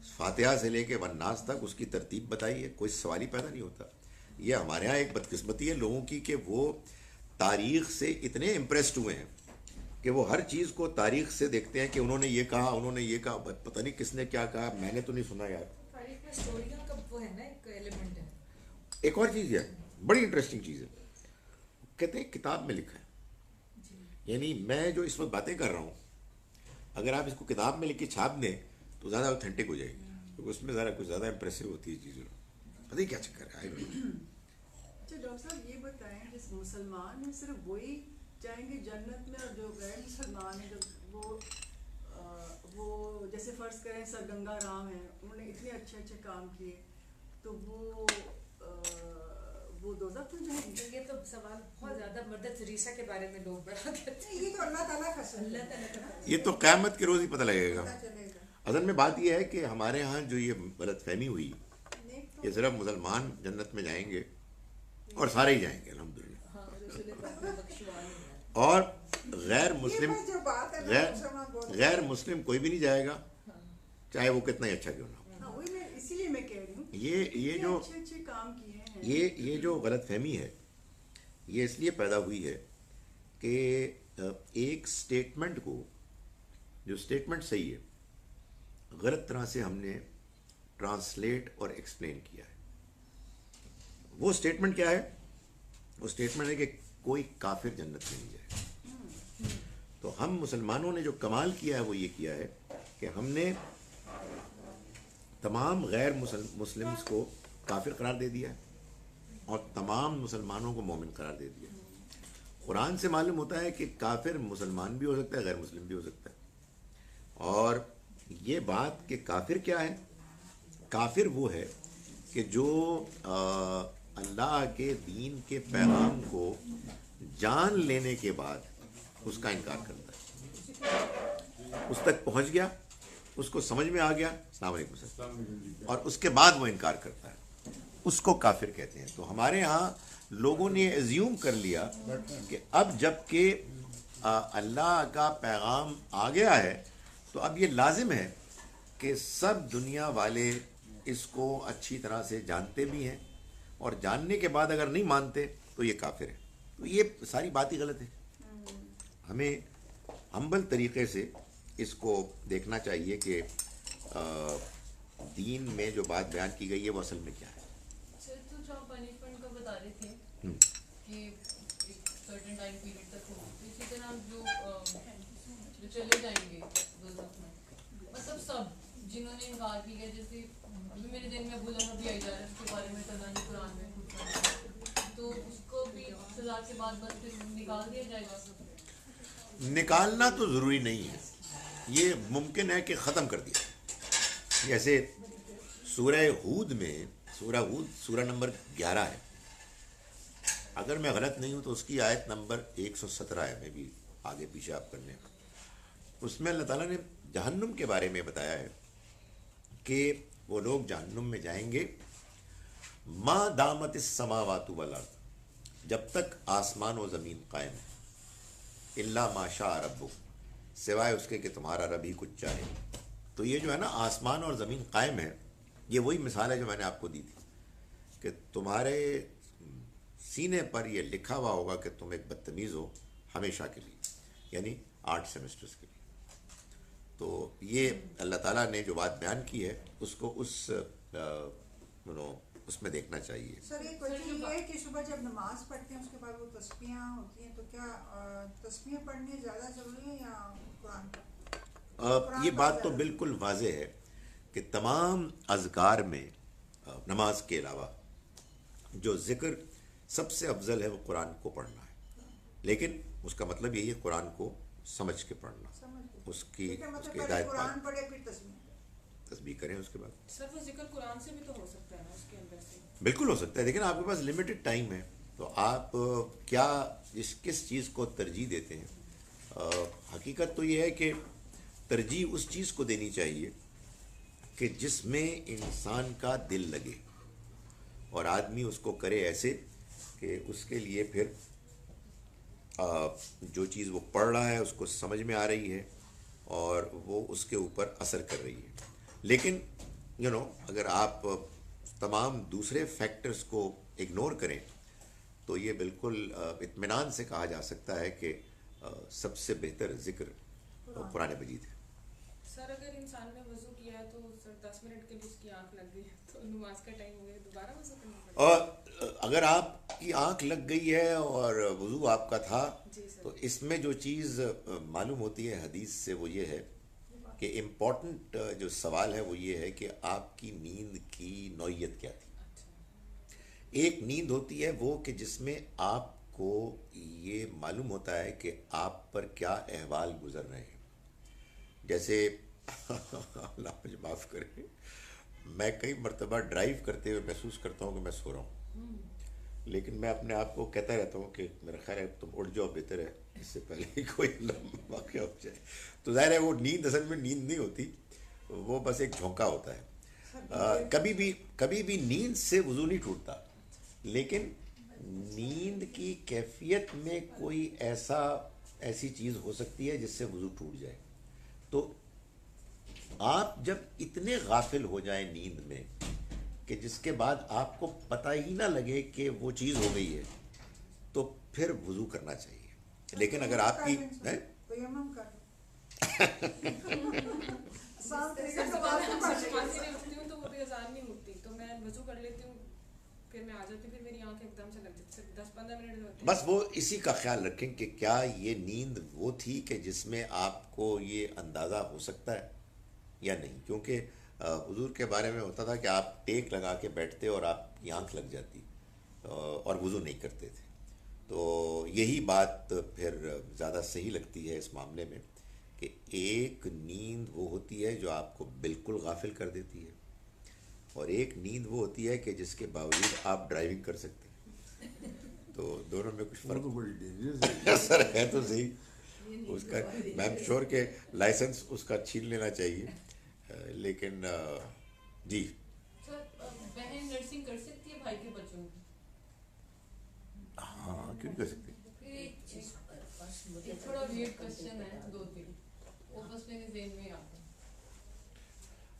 فاتحہ سے لے کے والناس تک اس کی ترتیب بتائی ہے, کوئی سوال ہی پیدا نہیں ہوتا. یہ ہمارے ہاں ایک بدقسمتی ہے لوگوں کی کہ وہ تاریخ سے اتنے امپریسڈ ہوئے ہیں کہ وہ ہر چیز کو تاریخ سے دیکھتے ہیں کہ انہوں نے یہ کہا, انہوں نے یہ کہا, پتہ نہیں کس نے کیا کہا, میں نے تو نہیں سنا یار. تاریخ میں اسٹوریوں کا وہ ہے نا ایک ایلیمنٹ ہے. ایک اور چیز ہے, بڑی انٹرسٹنگ چیز ہے, کہتے ہیں کتاب میں لکھا ہے. یعنی میں جو اس وقت باتیں کر رہا ہوں, اگر آپ اس کو کتاب میں لکھ کے چھاپ دیں تو زیادہ اوتھینٹک ہو جائے گی, کیونکہ اس میں ذرا کچھ زیادہ امپریسو ہوتی ہے چیزیں. پتہ نہیں کیا چکر ہے. اچھا ڈاکٹر صاحب یہ بتائیں, جس مسلمان ہیں صرف وہی جائیں گے جنت میں, اور جو غیر مسلمان ہیں جب وہ جیسے فرض کریں سر گنگا رام ہیں, انہوں نے اتنے اچھے اچھے کام کیے, تو وہ دوزخ میں جائیں گے؟ یہ تو سوال بہت زیادہ مدر تریسا کے بارے میں لوگ بڑا کہتے ہیں. یہ تو اللہ تعالیٰ کا سن, اللہ تعالیٰ کا یہ تو قیامت کے روز ہی پتہ لگے گا. پتہ چلے گا. اصل میں بات یہ ہے کہ ہمارے ہاں جو یہ غلط فہمی ہوئی نیک کہ صرف مسلمان جنت میں جائیں گے اور سارے ہی جائیں گے الحمدللہ, ہاں رسول پاک نے بخشوا نہیں. اور غیر مسلم, یہ جو بات ہے نا, مسلمان بہت غیر مسلم کوئی بھی نہیں جائے گا, چاہے وہ کتنا ہی اچھا کیوں نہ ہو. ہاں وہی میں اسی لیے میں کہہ رہی ہوں یہ جو اچھے اچھے کام کیے ہیں. یہ جو غلط فہمی ہے یہ اس لیے پیدا ہوئی ہے کہ ایک سٹیٹمنٹ کو, جو سٹیٹمنٹ صحیح ہے, غلط طرح سے ہم نے ٹرانسلیٹ اور ایکسپلین کیا ہے. وہ سٹیٹمنٹ کیا ہے؟ وہ سٹیٹمنٹ ہے کہ کوئی کافر جنت میں نہیں جائے. تو ہم مسلمانوں نے جو کمال کیا ہے وہ یہ کیا ہے کہ ہم نے تمام غیر مسلمس کو کافر قرار دے دیا ہے اور تمام مسلمانوں کو مومن قرار دے دیا. قرآن سے معلوم ہوتا ہے کہ کافر مسلمان بھی ہو سکتا ہے, غیر مسلم بھی ہو سکتا ہے. اور یہ بات کہ کافر کیا ہے, کافر وہ ہے کہ جو اللہ کے دین کے پیغام کو جان لینے کے بعد اس کا انکار کرتا ہے. اس تک پہنچ گیا, اس کو سمجھ میں آ گیا, السلام علیکم سر, اور اس کے بعد وہ انکار کرتا ہے, اس کو کافر کہتے ہیں. تو ہمارے ہاں لوگوں نے ایزیوم کر لیا کہ اب جب کہ اللہ کا پیغام آ گیا ہے تو اب یہ لازم ہے کہ سب دنیا والے اس کو اچھی طرح سے جانتے بھی ہیں, اور جاننے کے بعد اگر نہیں مانتے تو یہ کافر ہے. تو یہ ساری بات ہی غلط ہے. ہمیں ہمبل طریقے سے اس کو دیکھنا چاہیے کہ دین میں جو بات بیان کی گئی ہے وہ اصل میں کیا ہے. سر تو جو آپ پنشمنٹ کا بتا رہے تھے کہ ایک سرٹن ٹائم پیریڈ تک ہو, اسی طرح جو چلے جائیں گے دوزخ میں, مطلب سب جنہوں نے انکار کیا, جیسے ابھی میرے دن میں ابو لہب بھی آئی جا رہا ہے, اس کے بارے میں اللہ نے قرآن میں خود, تو اس کو بھی سزا کے بعد بس پھر نکال دیا جائے گا. نکالنا تو ضروری نہیں ہے, یہ ممکن ہے کہ ختم کر دیا. جیسے سورہ ہود میں, سورہ ہود سورہ نمبر 11 ہے, اگر میں غلط نہیں ہوں تو اس کی آیت نمبر 117 ہے, میں بھی آگے پیچھے آپ کرنے. اس میں اللہ تعالیٰ نے جہنم کے بارے میں بتایا ہے کہ وہ لوگ جہنم میں جائیں گے ما دامت السماوات والارض, جب تک آسمان و زمین قائم ہے, الا ما شاء ربک, سوائے اس کے کہ تمہارا رب ہی کچھ چاہے. تو یہ جو ہے نا آسمان اور زمین قائم ہے, یہ وہی مثال ہے جو میں نے آپ کو دی تھی کہ تمہارے سینے پر یہ لکھا ہوا ہوگا کہ تم ایک بدتمیز ہو ہمیشہ کے لیے, یعنی 8 سیمسٹرز کے لیے. تو یہ اللہ تعالیٰ نے جو بات بیان کی ہے اس کو اس میں دیکھنا چاہیے. سر ایک کوشچن یہ ہے کہ صبح جب نماز پڑھتے ہیں اس کے بعد وہ تسبیحاں ہوتی ہیں, تو کیا تسبیح پڑھنے زیادہ ضروری ہے یا قرآن؟ یہ بات تو بالکل واضح ہے کہ تمام اذکار میں نماز کے علاوہ جو ذکر سب سے افضل ہے وہ قرآن کو پڑھنا ہے. لیکن اس کا مطلب یہی ہے قرآن کو سمجھ کے پڑھنا, سمجھ گئے. اس کی ٹھیک ہے, اس مطلب کی پہلے ہدایت قرآن پاک پڑھے پھر تسبیح. تسبیح کریں اس کے بعد. سر وہ ذکر قرآن سے بھی تو ہو سکتا ہے نا اس کے اندر سے. بالکل ہو سکتا ہے, لیکن آپ کے پاس لمیٹڈ ٹائم ہے, تو آپ کیا کس چیز کو ترجیح دیتے ہیں. حقیقت تو یہ ہے کہ ترجیح اس چیز کو دینی چاہیے کہ جس میں انسان کا دل لگے, اور آدمی اس کو کرے ایسے کہ اس کے لیے پھر جو چیز وہ پڑھ رہا ہے اس کو سمجھ میں آ رہی ہے اور وہ اس کے اوپر اثر کر رہی ہے. لیکن اگر آپ تمام دوسرے فیکٹرز کو اگنور کریں تو یہ بالکل اطمینان سے کہا جا سکتا ہے کہ سب سے بہتر ذکر قرآن مجید ہے. سر اگر انسان نے وضو کیا ہے تو سر 10 منٹ کے لیے اس کی آنکھ لگ گئی ہے تو نماز کا ٹائم ہو گیا, دوبارہ وضو کرنا پڑے گا؟ اور اگر آپ کی آنکھ لگ گئی ہے اور وضو آپ کا تھا, جی سر. تو اس میں جو چیز معلوم ہوتی ہے حدیث سے وہ یہ ہے کہ امپورٹنٹ جو سوال ہے وہ یہ ہے کہ آپ کی نیند کی نوعیت کیا تھی. ایک نیند ہوتی ہے وہ کہ جس میں آپ کو یہ معلوم ہوتا ہے کہ آپ پر کیا احوال گزر رہے ہیں. جیسے اللہ مجھے معاف کرے, میں کئی مرتبہ ڈرائیو کرتے ہوئے محسوس کرتا ہوں کہ میں سو رہا ہوں, لیکن میں اپنے آپ کو کہتا رہتا ہوں کہ میرا خیال ہے تم اٹھ جاؤ, بہتر ہے اس سے پہلے ہی کوئی واقعہ ہو جائے. تو ظاہر ہے وہ نیند اصل میں نیند نہیں ہوتی, وہ بس ایک جھونکا ہوتا ہے. کبھی بھی نیند سے وضو نہیں ٹوٹتا, لیکن نیند کی کیفیت میں کوئی ایسی چیز ہو سکتی ہے جس سے وضو ٹوٹ جائے. تو آپ جب اتنے غافل ہو جائیں نیند میں کہ جس کے بعد آپ کو پتہ ہی نہ لگے کہ وہ چیز ہو گئی ہے, تو پھر وضو کرنا چاہیے. لیکن اگر آپ کی تیمم کر لو. آسان طریقے سے بات نہیں پڑھ نماز میں اٹھتی ہوں تو وہ بھی اذان نہیں ہوتی تو میں وضو کر لیتی ہوں, پھر میں آ جاتی ہوں, پھر میری آنکھ ایک دم سے لگ جاتی, صرف 10-15 منٹ ہوتے ہیں. بس وہ اسی کا خیال رکھیں کہ کیا یہ نیند وہ تھی کہ جس میں آپ کو یہ اندازہ ہو سکتا ہے یا نہیں. کیونکہ حضور کے بارے میں ہوتا تھا کہ آپ ٹیک لگا کے بیٹھتے اور آپ کی آنکھ لگ جاتی اور وضو نہیں کرتے تھے. تو یہی بات پھر زیادہ صحیح لگتی ہے اس معاملے میں کہ ایک نیند وہ ہوتی ہے جو آپ کو بالکل غافل کر دیتی ہے, اور ایک نیند وہ ہوتی ہے کہ جس کے باوجود آپ ڈرائیونگ کر سکتے ہیں. تو دونوں میں کچھ فرق سر ہے تو صحیح. اس کا میں ایم شور کہ لائسنس اس کا چھین لینا چاہیے, لیکن جی. سر بہن نرسنگ کر سکتی ہے بھائی کے بچوں کی؟ ہاں کیوں نہیں کر سکتے. ایک تھوڑا ویئرڈ کوسچن ہے, 2-3 وہ بس میرے ذہن میں آتا ہے.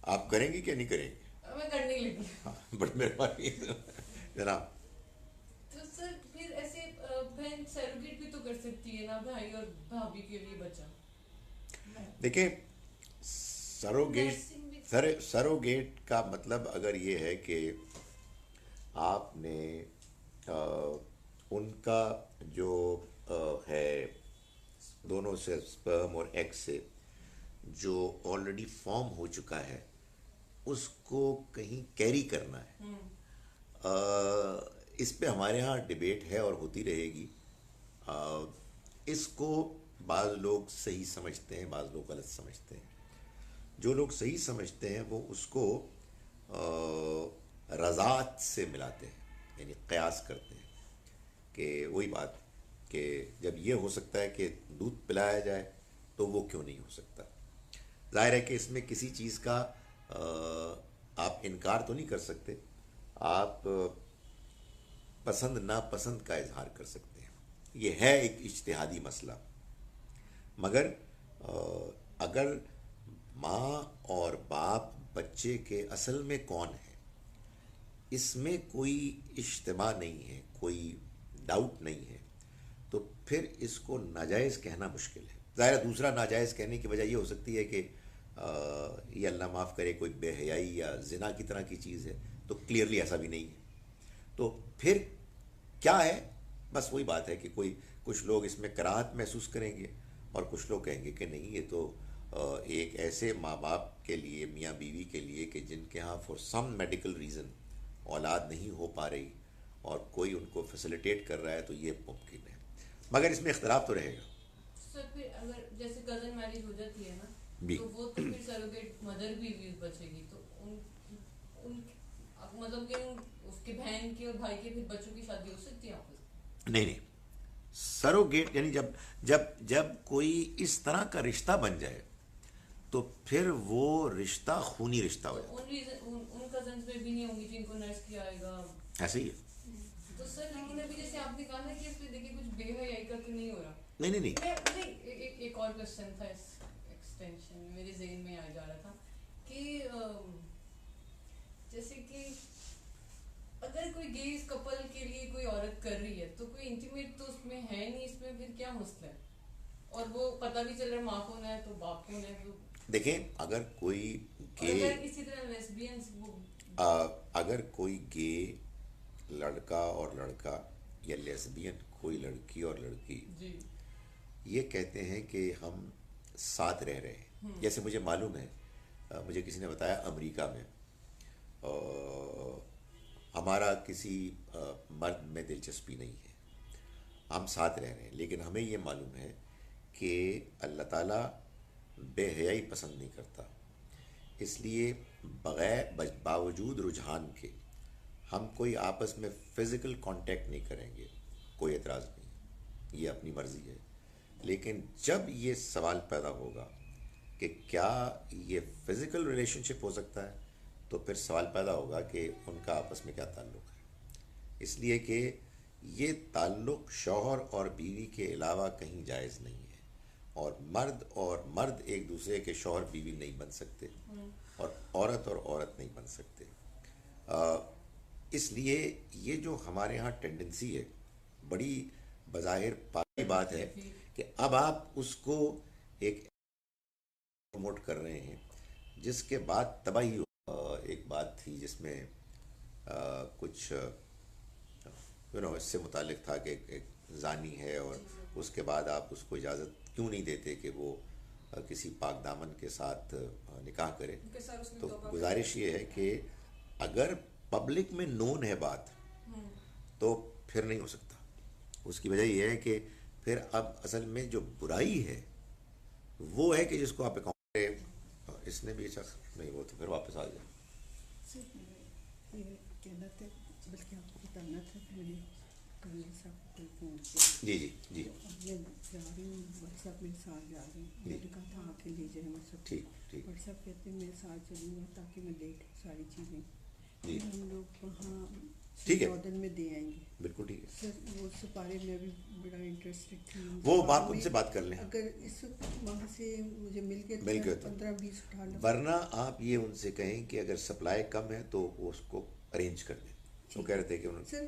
آپ کریں گی کہ نہیں کریں گے؟ میں کرنے لگی. بڑی مہربانی جناب. تو سر پھر ایسے بہن سیروگیٹ بھی تو کر سکتی ہے نا بھائی اور بھابھی کے لیے بچہ. دیکھیں سروگیٹ کا مطلب اگر یہ ہے کہ آپ نے ان کا جو ہے دونوں سے سپرم اور ایگ سے جو آلریڈی فارم ہو چکا ہے اس کو کہیں کیری کرنا ہے, اس پہ ہمارے ہاں ڈیبیٹ ہے اور ہوتی رہے گی. اس کو بعض لوگ صحیح سمجھتے ہیں, بعض لوگ غلط سمجھتے ہیں. جو لوگ صحیح سمجھتے ہیں وہ اس کو رضاعت سے ملاتے ہیں, یعنی قیاس کرتے ہیں کہ وہی بات کہ جب یہ ہو سکتا ہے کہ دودھ پلایا جائے تو وہ کیوں نہیں ہو سکتا. ظاہر ہے کہ اس میں کسی چیز کا آپ انکار تو نہیں کر سکتے, آپ پسند ناپسند کا اظہار کر سکتے ہیں. یہ ہے ایک اجتہادی مسئلہ, مگر اگر ماں اور باپ بچے کے اصل میں کون ہے اس میں کوئی اجتماع نہیں ہے, کوئی ڈاؤٹ نہیں ہے, تو پھر اس کو ناجائز کہنا مشکل ہے. ظاہر دوسرا ناجائز کہنے کی وجہ یہ ہو سکتی ہے کہ یہ اللہ معاف کرے کوئی بے حیائی یا زنا کی طرح کی چیز ہے, تو کلیئرلی ایسا بھی نہیں ہے. تو پھر کیا ہے, بس وہی بات ہے کہ کچھ لوگ اس میں کراہت محسوس کریں گے اور کچھ لوگ کہیں گے کہ نہیں, یہ تو ایک ایسے ماں باپ کے لیے, میاں بیوی کے لیے کہ جن کے ہاں فار سم میڈیکل ریزن اولاد نہیں ہو پا رہی اور کوئی ان کو فیسیلیٹیٹ کر رہا ہے, تو یہ ممکن ہے. مگر اس میں اختلاف تو رہے گا. سر پھر اگر جیسے کزن میرج ہو جاتی ہے نا بھی تو وہ تو پھر سروگیٹ مدر بھی بچے گی, تو ان مطلب کہ اس کی بہن کی اور بھائی کے پھر بچوں کی شادی ہو سکتی ہے آپس میں؟ نہیں نہیں, سروگیٹ یعنی جب کوئی اس طرح کا رشتہ بن جائے تو پھر وہ رشتہ خونی رشتہ ہو جائے. ان کزنس میں بھی نہیں ہوں گی جن کو نرس کیا آئے گا, ایسے ہی ہے. تو سر لیکن ابھی جیسے آپ نے کہا نا کہ اس میں دیکھیے کچھ بے حیائی کا تو نہیں ہو رہا. نہیں ایک اور کوشچن تھا اس ایکسٹینشن میں میرے ذہن میں آ جا رہا تھا کہ جیسے کہ اگر کوئی گے اس کپل کے لیے کوئی عورت کر رہی ہے تو کوئی انٹیمیٹ تو اس میں ہے نہیں, اس میں پھر کیا مسئلہ ہے؟ اور وہ پتہ بھی چل رہا ہے ماں کون ہے تو باپ کون ہے. تو دیکھیں اگر کوئی گے, اسی طرح لیسبینس اگر کوئی گے لڑکا اور لڑکا یا لیسبین کوئی لڑکی اور لڑکی جی یہ کہتے ہیں کہ ہم ساتھ رہ رہے ہیں, جیسے مجھے معلوم ہے, مجھے کسی نے بتایا امریکہ میں ہمارا کسی مرد میں دلچسپی نہیں ہے, ہم ساتھ رہ رہے ہیں, لیکن ہمیں یہ معلوم ہے کہ اللہ تعالیٰ بے حیائی پسند نہیں کرتا, اس لیے باوجود رجحان کے ہم کوئی آپس میں فزیکل کانٹیکٹ نہیں کریں گے, کوئی اعتراض نہیں, یہ اپنی مرضی ہے. لیکن جب یہ سوال پیدا ہوگا کہ کیا یہ فزیکل ریلیشن شپ ہو سکتا ہے, تو پھر سوال پیدا ہوگا کہ ان کا آپس میں کیا تعلق ہے. اس لیے کہ یہ تعلق شوہر اور بیوی کے علاوہ کہیں جائز نہیں ہے, اور مرد ایک دوسرے کے شوہر بیوی نہیں بن سکتے, اور عورت نہیں بن سکتے. اس لیے یہ جو ہمارے ہاں ٹینڈنسی ہے, بڑی بظاہر پاکی بات ہے کہ اب آپ اس کو ایک پروموٹ کر رہے ہیں جس کے بعد تباہی ہو. ایک بات تھی جس میں کچھ اس سے متعلق تھا کہ ایک زانی ہے اور اس کے بعد آپ اس کو اجازت کیوں نہیں دیتے کہ وہ کسی پاک دامن کے ساتھ نکاح کرے. تو گزارش یہ ہے کہ اگر پبلک میں نون ہے بات تو پھر نہیں ہو سکتا. اس کی وجہ یہ ہے کہ پھر اب اصل میں جو برائی ہے وہ ہے کہ جس کو آپ اکاؤنٹ کرے, اس نے بھی شخص نہیں, وہ تو پھر واپس آ جائے. یہ کہنا تھا بلکہ آپ کو بتانا تھا کہ میں نے کرنل صاحب کو فون کیا. جی جی جی میں جا رہی ہوں واٹس ایپ میرے ساتھ جا رہی ہوں, میں نے کہا تھا آ کے لے جائیں واٹس ایپ. ٹھیک واٹس ایپ کہتے ہیں میرے ساتھ چلوں گا تاکہ میں دیکھ ساری چیزیں. جی ہم لوگ وہاں ٹھیک ہے, جارڈن میں دے آئیں گے. بالکل ٹھیک ہے. سر وہ سپارے میں بھی بڑا انٹرسٹڈ تھی, وہ بات ان سے بات کر لیں, اگر اس وقت وہاں سے مجھے مل کے 15-20 اٹھا لوں. ورنہ آپ یہ ان سے کہیں کہ اگر سپلائی کم ہے تو وہ اس کو ارینج کر دیں. وہ کہہ رہے تھے کہ انہوں نے سر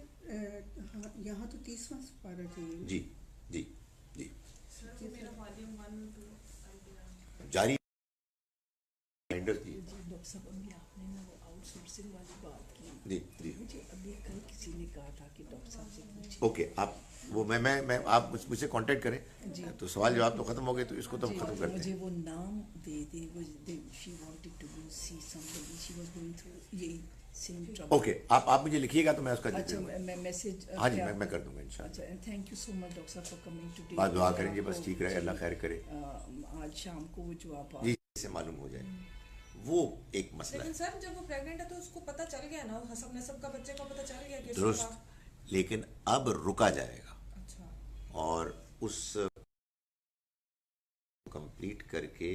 یہاں تو 30واں سپارہ چاہیے. جی جی جی سر میرا والیوم 1 اور 2 جاری. جی ڈاکٹر صاحب ابھی آپ نے نا وہ آؤٹ سورسنگ والی بات کی. جی جی مجھے ابھی کل کسی نے کہا تھا کہ ڈاکٹر صاحب سے پوچھیں. اوکے, آپ وہ میں آپ مجھ سے کانٹیکٹ کریں. تو سوال جواب تو ختم ہو گئے, تو اس کو تو ہم ختم کرتے ہیں. مجھے وہ نام دے دے. She wanted to go see somebody, she was going through یہی سیم ٹربل. اوکے, آپ مجھے لکھیے گا تو میں اس کا اچھا میں میسج. ہاں جی میں کر دوں گا انشاءاللہ. اچھا thank you so much doctor صاحب فار کمنگ ٹوڈے. بات دعا کریں گے, بس ٹھیک رہے, اللہ خیر کرے. آج شام کو وہ جو آپ جی سے معلوم ہو جائے وہ ایک مسئلہ ہے. لیکن سر جب وہ پریگننٹ ہے تو اس کو پتہ چل گیا نا, حسب نسب کا بچے کو پتہ چل گیا کہ درست, لیکن اب رکا جائے گا. اچھا, اور اس کمپلیٹ کر کے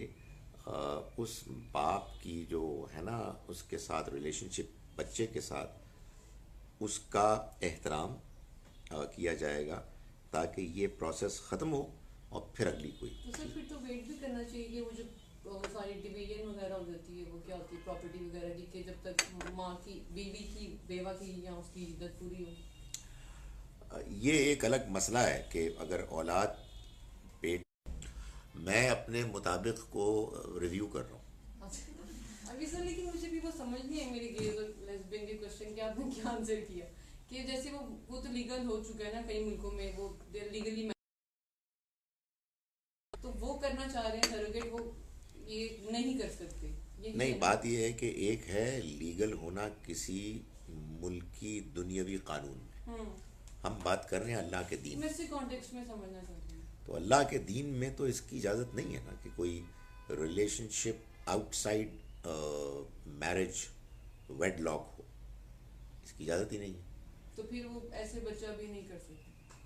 اس باپ کی جو ہے نا اس کے ساتھ ریلیشن شپ بچے کے ساتھ, اس کا احترام کیا جائے گا تاکہ یہ پروسیس ختم ہو اور پھر اگلی کوئی. تو سر پھر تو ویٹ بھی کرنا چاہیے کہ وہ جو ساری ڈویژن وغیرہ ہو جاتی ہے وہ کیا ہوتی ہے پراپرٹی وغیرہ کی, کہ جب تک ماں کی بیوی کی بیوہ کی یا اس کی عدت پوری ہو. یہ ایک الگ مسئلہ ہے کہ اگر اولاد پیٹ, میں اپنے مطابق کو ریویو کر رہا ہوں. ابھی سر لیکن مجھے بھی وہ سمجھ نہیں ہے میری گے اور لیسبین کے کوشچن کے آپ نے کیا آنسر کیا, کہ جیسے وہ تو لیگل ہو چکا ہے نا کئی ملکوں میں, وہ لیگلی تو وہ کرنا چاہ رہے ہیں سروگیٹ, وہ یہ نہیں کر سکتے. نہیں, بات یہ ہے کہ ایک ہے لیگل ہونا کسی ملک کی دنیاوی قانون میں, ہم بات کر رہے ہیں اللہ کے دین. میں اسی کانٹیکسٹ میں سمجھنا چاہتی ہوں. تو اللہ کے دین میں تو اس کی اجازت نہیں ہے نا کہ کوئی relationship outside marriage wedlock ہو. اس کی اجازت ہی نہیں ہے. تو پھر وہ ایسے بچہ بھی نہیں کر سکتے.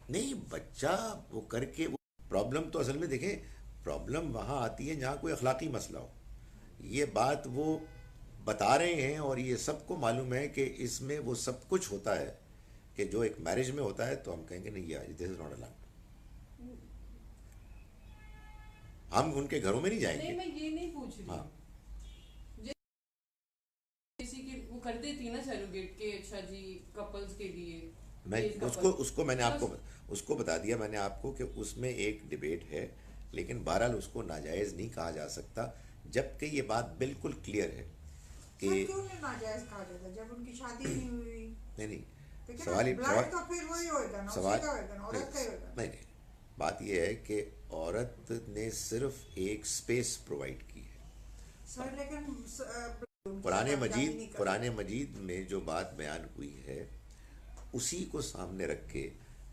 نہیں, بچہ وہ کر کے وہ پرابلم تو اصل میں دیکھیں پرابلم وہاں آتی ہے جہاں کوئی اخلاقی مسئلہ ہو. یہ بات وہ بتا رہے ہیں اور یہ سب کو معلوم ہے کہ اس میں وہ سب کچھ ہوتا ہے کہ جو ایک میرج میں ہوتا ہے, تو ہم کہیں گے نہیں یار دس از ناٹ الاؤڈ. ہم ان کے گھروں میں نہیں جائیں نہیں, گے. میں یہ نہیں پوچھ رہی. ہاں, کسی کی وہ کر دیتی نا سیروگیٹ کے, اچھا جی کپلز کے لیے. میں اس کو میں نے آپ کو اس کو بتا دیا میں نے آپ کو کہ اس میں ایک ڈبیٹ ہے, لیکن بہرحال اس کو ناجائز نہیں کہا جا سکتا جبکہ یہ بات بالکل کلیئر ہے کہ کیوں نہیں ناجائز کہا جاتا جب ان کی شادی نہیں ہوئی؟ نہیں سوال تو پھر وہی ہوئے گا نا, اسی کا ہوئے گا نا, عورت کا ہی ہوئے گا. نہیں, بات یہ ہے کہ عورت نے صرف ایک سپیس پرووائڈ کی ہے. سر لیکن قرآن مجید میں جو بات بیان ہوئی ہے اسی کو سامنے رکھ کے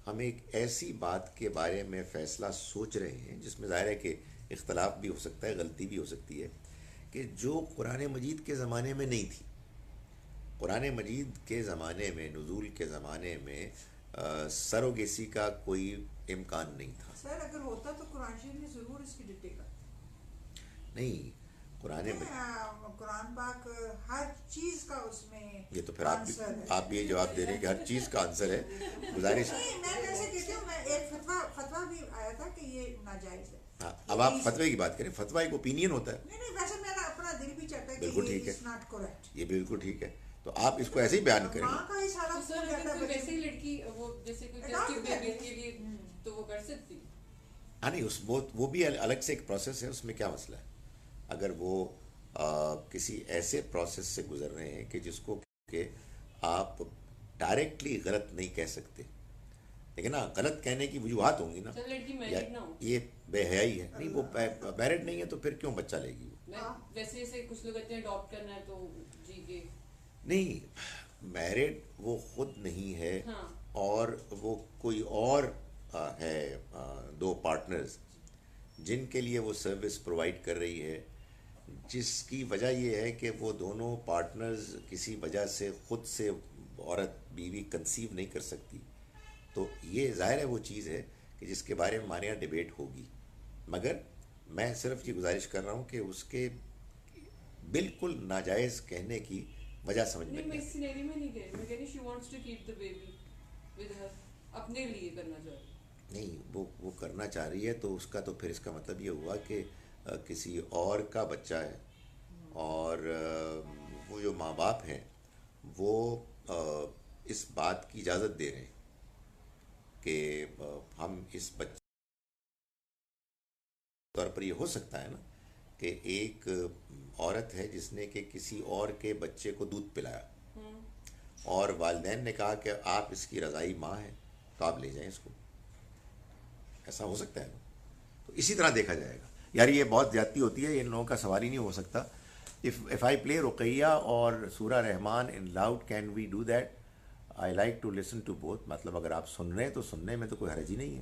ہم ایک ایسی بات کے بارے میں فیصلہ سوچ رہے ہیں جس میں ظاہر ہے کہ اختلاف بھی ہو سکتا ہے, غلطی بھی ہو سکتی ہے, کہ جو قرآن مجید کے زمانے میں نہیں تھی. قرآن مجید کے زمانے میں, نزول کے زمانے میں سروگیسی کا کوئی امکان نہیں تھا. سر اگر ہوتا تو قرآن شریف میں ضرور اس کی ڈیٹیل نہیں, قرآن پاک ہر چیز کا اس میں یہ تو پھر آپ یہ جواب دے رہے ہیں کہ ہر چیز کا آنسر ہے. گزارش میں کیسے کہتی ہوں, میں ایک فتویٰ بھی آیا تھا کہ یہ ناجائز ہے. ہاں, اب آپ فتوے کی بات کریں, فتویٰ ایک اوپینین ہوتا ہے. نہیں ویسے میرا اپنا دل بھی چاہتا ہے بالکل کہ ٹھیک ہے, یہ ناٹ کریکٹ. یہ بالکل ٹھیک ہے, تو آپ اس کو ایسے ہی بیان کریں. ماں کا ہی سارا تو سر اگر کوئی ویسی لڑکی وہ جیسے کوئی ٹیسٹی بیبی کے لیے تو وہ کر سکتی. ہاں نہیں, وہ بھی الگ سے ایک پروسیس ہے, اس میں کیا مسئلہ ہے. اگر وہ کسی ایسے پروسیس سے گزر رہے ہیں کہ جس کو کہ آپ ڈائریکٹلی غلط نہیں کہہ سکتے, لیکن نا غلط کہنے کی وجوہات ہوں گی نا. یہ بے حیائی ہے. نہیں, وہ میرڈ نہیں ہے تو پھر کیوں بچہ لے گی. ویسے ایسے کچھ لوگ کہتے ہیں اڈاپٹ کرنا ہے تو جی کے نہیں, میرڈ وہ خود نہیں ہے اور وہ کوئی اور ہے, دو پارٹنرز جن کے لیے وہ سروس پرووائڈ کر رہی ہے, جس کی وجہ یہ ہے کہ وہ دونوں پارٹنرز کسی وجہ سے خود سے عورت بیوی کنسیو نہیں کر سکتی. تو یہ ظاہر ہے وہ چیز ہے کہ جس کے بارے میں ہمارے یہاں ڈیبیٹ ہوگی, مگر میں صرف یہ گزارش کر رہا ہوں کہ اس کے بالکل ناجائز کہنے کی وجہ سمجھ میں نہیں. میں اس سینیریو میں نہیں کہہ رہی, میں کہہ رہی she wants to keep the baby with her, اپنے لیے کرنا چاہ رہی. نہیں, وہ کرنا چاہ رہی ہے تو اس کا تو پھر اس کا مطلب یہ ہوا کہ کسی اور کا بچہ ہے, اور وہ جو ماں باپ ہیں وہ اس بات کی اجازت دے رہے ہیں کہ ہم اس بچے طور پر یہ ہو سکتا ہے نا کہ ایک عورت ہے جس نے کہ کسی اور کے بچے کو دودھ پلایا اور والدین نے کہا کہ آپ اس کی رضائی ماں ہیں تو آپ لے جائیں اس کو. ایسا ہو سکتا ہے نا, تو اسی طرح دیکھا جائے گا. یار یہ بہت زیادتی ہوتی ہے, ان لوگوں کا سوال ہی نہیں ہو سکتا. if I play رقیہ اور سورہ رحمان in loud, can we do that? I like to listen to both. مطلب اگر آپ سن رہے ہیں تو سننے میں تو کوئی حرج ہی نہیں ہے.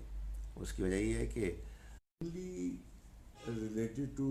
اس کی وجہ یہ ہے کہ related to